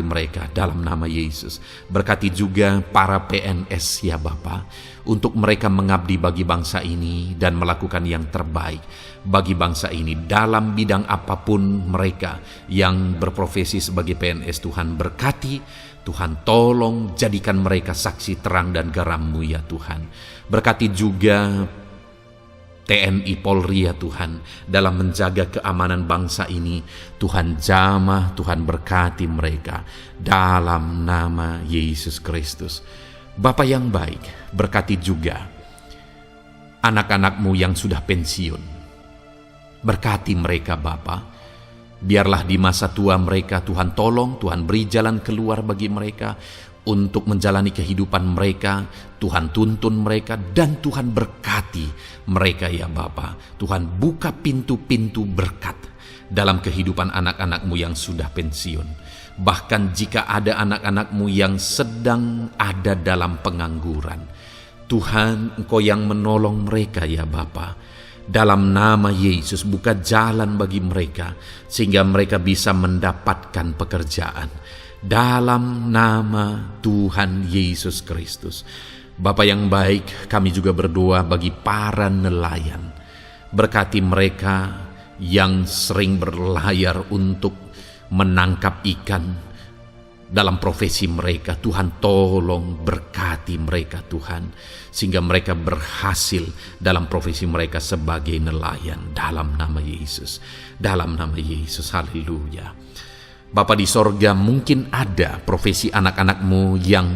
mereka dalam nama Yesus. Berkati juga para PNS ya Bapa, untuk mereka mengabdi bagi bangsa ini dan melakukan yang terbaik bagi bangsa ini dalam bidang apapun mereka yang berprofesi sebagai PNS. Tuhan berkati, Tuhan tolong jadikan mereka saksi terang dan garam-Mu ya Tuhan. Berkati juga TNI Polri ya Tuhan dalam menjaga keamanan bangsa ini. Tuhan jamah, Tuhan berkati mereka dalam nama Yesus Kristus. Bapa yang baik, berkati juga anak-anak-Mu yang sudah pensiun. Berkati mereka Bapa. Biarlah di masa tua mereka Tuhan tolong, Tuhan beri jalan keluar bagi mereka untuk menjalani kehidupan mereka. Tuhan tuntun mereka dan Tuhan berkati mereka ya Bapa. Tuhan buka pintu-pintu berkat dalam kehidupan anak-anak-Mu yang sudah pensiun. Bahkan jika ada anak-anak-Mu yang sedang ada dalam pengangguran, Tuhan Engkau yang menolong mereka ya Bapa. Dalam nama Yesus, buka jalan bagi mereka sehingga mereka bisa mendapatkan pekerjaan. Dalam nama Tuhan Yesus Kristus. Bapa yang baik, kami juga berdoa bagi para nelayan. Berkati mereka yang sering berlayar untuk menangkap ikan dalam profesi mereka. Tuhan tolong berkati mereka Tuhan, sehingga mereka berhasil dalam profesi mereka sebagai nelayan. Dalam nama Yesus, dalam nama Yesus, haleluya. Bapa di sorga, mungkin ada profesi anak-anak-Mu yang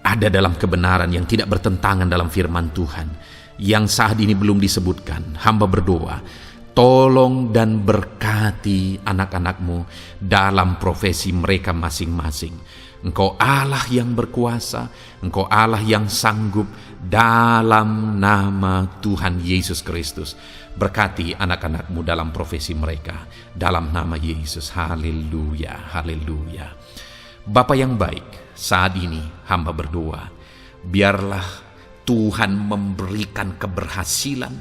ada dalam kebenaran, yang tidak bertentangan dalam firman Tuhan, yang saat ini belum disebutkan. Hamba berdoa, tolong dan berkati anak-anak-Mu dalam profesi mereka masing-masing. Engkau Allah yang berkuasa, Engkau Allah yang sanggup. Dalam nama Tuhan Yesus Kristus, berkati anak-anak-Mu dalam profesi mereka. Dalam nama Yesus, haleluya, haleluya. Bapa yang baik, saat ini hamba berdoa, biarlah Tuhan memberikan keberhasilan,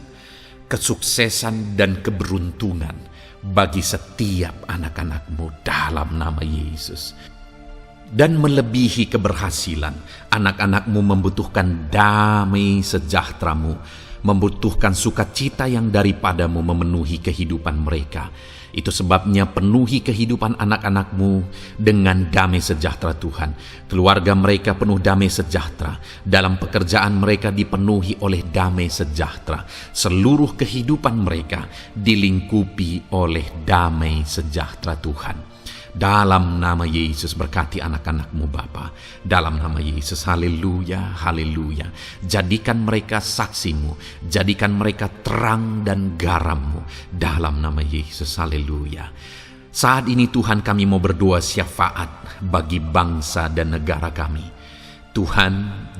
kesuksesan dan keberuntungan bagi setiap anak-anak-Mu dalam nama Yesus. Dan melebihi keberhasilan, anak-anak-Mu membutuhkan damai sejahtera-Mu, membutuhkan sukacita yang daripadamu memenuhi kehidupan mereka. Itu sebabnya penuhi kehidupan anak-anakmu dengan damai sejahtera Tuhan. Keluarga mereka penuh damai sejahtera. Dalam pekerjaan mereka dipenuhi oleh damai sejahtera. Seluruh kehidupan mereka dilingkupi oleh damai sejahtera Tuhan. Dalam nama Yesus berkati anak-anakmu Bapa. Dalam nama Yesus, haleluya, haleluya. Jadikan mereka saksimu, jadikan mereka terang dan garammu. Dalam nama Yesus, haleluya. Saat ini Tuhan, kami mau berdoa syafaat bagi bangsa dan negara kami. Tuhan,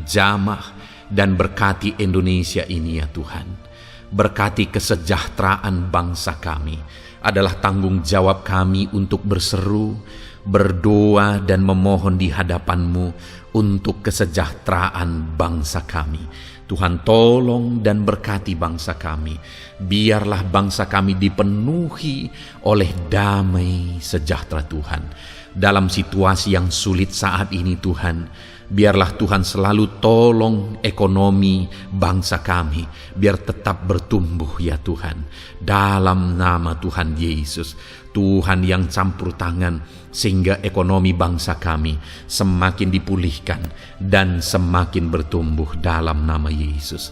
jamah dan berkati Indonesia ini ya Tuhan. Berkati kesejahteraan bangsa kami. Adalah tanggung jawab kami untuk berseru, berdoa dan memohon di hadapan-Mu untuk kesejahteraan bangsa kami. Tuhan, tolong dan berkati bangsa kami. Biarlah bangsa kami dipenuhi oleh damai sejahtera Tuhan. Dalam situasi yang sulit saat ini Tuhan, biarlah Tuhan selalu tolong ekonomi bangsa kami, biar tetap bertumbuh ya Tuhan. Dalam nama Tuhan Yesus, Tuhan yang campur tangan, sehingga ekonomi bangsa kami semakin dipulihkan dan semakin bertumbuh dalam nama Yesus.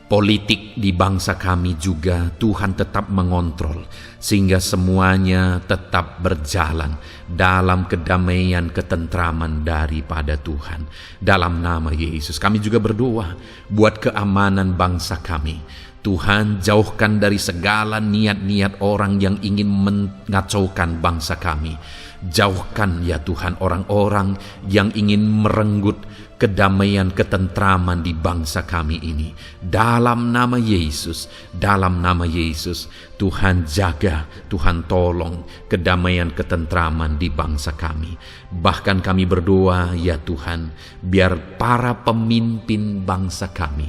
Politik di bangsa kami juga Tuhan tetap mengontrol, sehingga semuanya tetap berjalan dalam kedamaian, ketentraman daripada Tuhan. Dalam nama Yesus kami juga berdoa buat keamanan bangsa kami. Tuhan, jauhkan dari segala niat-niat orang yang ingin mengacaukan bangsa kami. Jauhkan ya Tuhan orang-orang yang ingin merenggut kedamaian, ketentraman di bangsa kami ini. Dalam nama Yesus, dalam nama Yesus, Tuhan jaga, Tuhan tolong kedamaian, ketentraman di bangsa kami. Bahkan kami berdoa ya Tuhan, biar para pemimpin bangsa kami,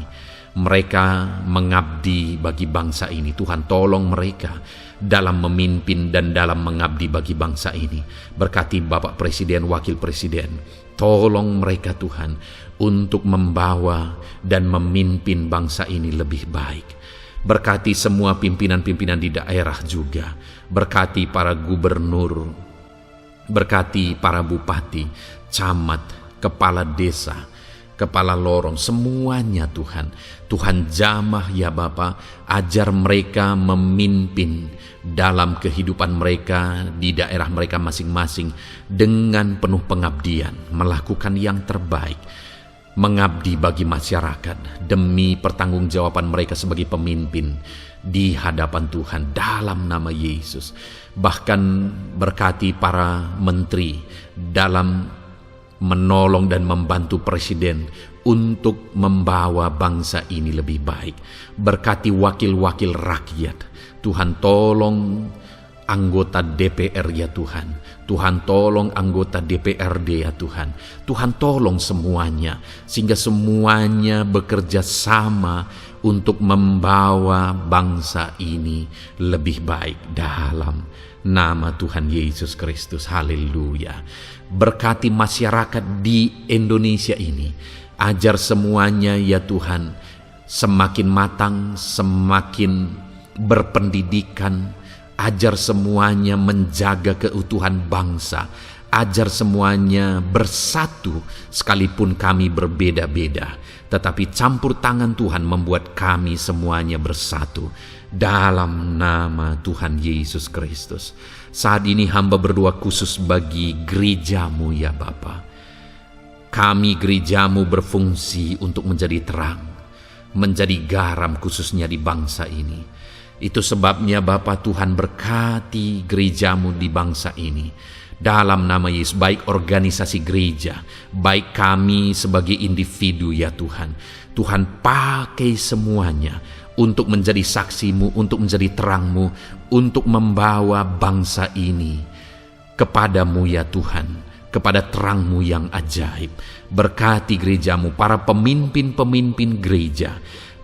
mereka mengabdi bagi bangsa ini. Tuhan tolong mereka dalam memimpin dan dalam mengabdi bagi bangsa ini. Berkati Bapak Presiden, Wakil Presiden. Tolong mereka Tuhan untuk membawa dan memimpin bangsa ini lebih baik. Berkati semua pimpinan-pimpinan di daerah juga. Berkati para gubernur. Berkati para bupati, camat, kepala desa, kepala lorong, semuanya Tuhan. Tuhan jamah ya Bapa, ajar mereka memimpin dalam kehidupan mereka di daerah mereka masing-masing dengan penuh pengabdian, melakukan yang terbaik, mengabdi bagi masyarakat demi pertanggungjawaban mereka sebagai pemimpin di hadapan Tuhan dalam nama Yesus. Bahkan berkati para menteri dalam menolong dan membantu presiden untuk membawa bangsa ini lebih baik. Berkati wakil-wakil rakyat. Tuhan tolong anggota DPR ya Tuhan. Tuhan tolong anggota DPRD ya Tuhan. Tuhan tolong semuanya, sehingga semuanya bekerja sama untuk membawa bangsa ini lebih baik dalam nama Tuhan Yesus Kristus. Haleluya. Berkati masyarakat di Indonesia ini. Ajar semuanya ya Tuhan semakin matang, semakin berpendidikan. Ajar semuanya menjaga keutuhan bangsa. Ajar semuanya bersatu sekalipun kami berbeda-beda. Tetapi campur tangan Tuhan membuat kami semuanya bersatu. Dalam nama Tuhan Yesus Kristus. Saat ini hamba berdoa khusus bagi gerejamu ya Bapa. Kami gerejamu berfungsi untuk menjadi terang, menjadi garam khususnya di bangsa ini. Itu sebabnya Bapa Tuhan berkati gerejamu di bangsa ini. Dalam nama Yesus, baik organisasi gereja, baik kami sebagai individu ya Tuhan. Tuhan pakai semuanya untuk menjadi saksimu, untuk menjadi terangmu, untuk membawa bangsa ini kepadamu ya Tuhan, kepada terangmu yang ajaib. Berkati gerejamu, para pemimpin-pemimpin gereja,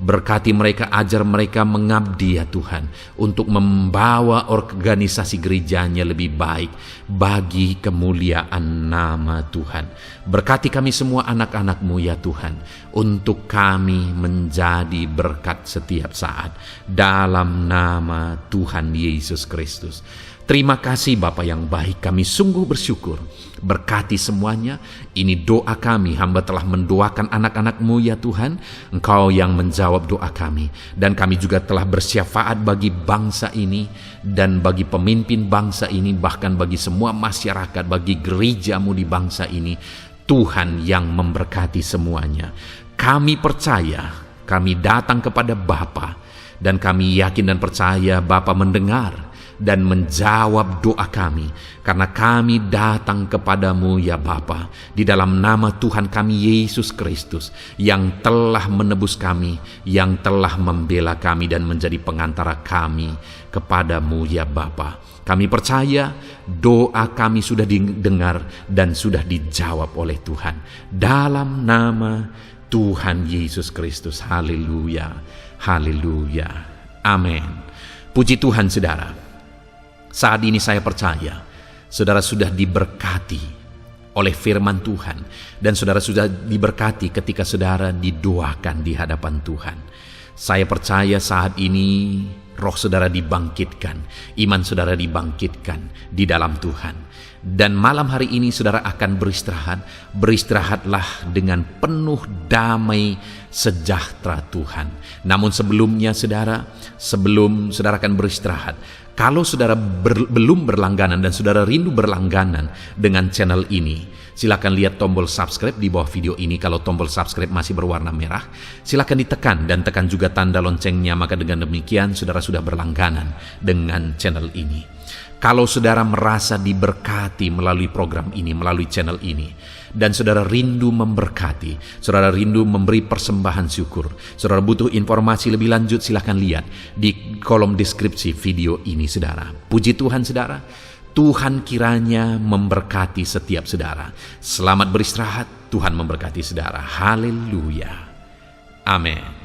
Berkati mereka, ajar mereka mengabdi ya Tuhan, untuk membawa organisasi gerejanya lebih baik bagi kemuliaan nama Tuhan. Berkati kami semua anak-anak-Mu ya Tuhan, untuk kami menjadi berkat setiap saat, dalam nama Tuhan Yesus Kristus. Terima kasih Bapa yang baik, kami sungguh bersyukur. Berkati semuanya. Ini doa kami, hamba telah mendoakan anak-anak-Mu ya Tuhan. Engkau yang menjawab doa kami. Dan kami juga telah bersyafaat bagi bangsa ini, dan bagi pemimpin bangsa ini, bahkan bagi semua masyarakat, bagi gereja-Mu di bangsa ini. Tuhan yang memberkati semuanya. Kami percaya, kami datang kepada Bapa, dan kami yakin dan percaya Bapa mendengar dan menjawab doa kami, karena kami datang kepadamu ya Bapa, di dalam nama Tuhan kami Yesus Kristus, yang telah menebus kami, yang telah membela kami dan menjadi pengantara kami kepadamu ya Bapa. Kami percaya doa kami sudah didengar dan sudah dijawab oleh Tuhan, dalam nama Tuhan Yesus Kristus. Haleluya, haleluya, amin. Puji Tuhan saudara. Saat ini saya percaya saudara sudah diberkati oleh firman Tuhan, dan saudara sudah diberkati ketika saudara didoakan di hadapan Tuhan. Saya percaya saat ini roh saudara dibangkitkan, iman saudara dibangkitkan di dalam Tuhan. Dan malam hari ini saudara akan beristirahat. Beristirahatlah dengan penuh damai sejahtera Tuhan. Namun sebelumnya saudara, sebelum saudara akan beristirahat, kalau saudara belum berlangganan dan saudara rindu berlangganan dengan channel ini, silakan lihat tombol subscribe di bawah video ini. Kalau tombol subscribe masih berwarna merah, silakan ditekan dan tekan juga tanda loncengnya. Maka dengan demikian saudara sudah berlangganan dengan channel ini. Kalau saudara merasa diberkati melalui program ini, melalui channel ini, dan saudara rindu memberkati, saudara rindu memberi persembahan syukur, saudara butuh informasi lebih lanjut, silakan lihat di kolom deskripsi video ini saudara. Puji Tuhan saudara, Tuhan kiranya memberkati setiap saudara. Selamat beristirahat, Tuhan memberkati saudara. Haleluya, amin.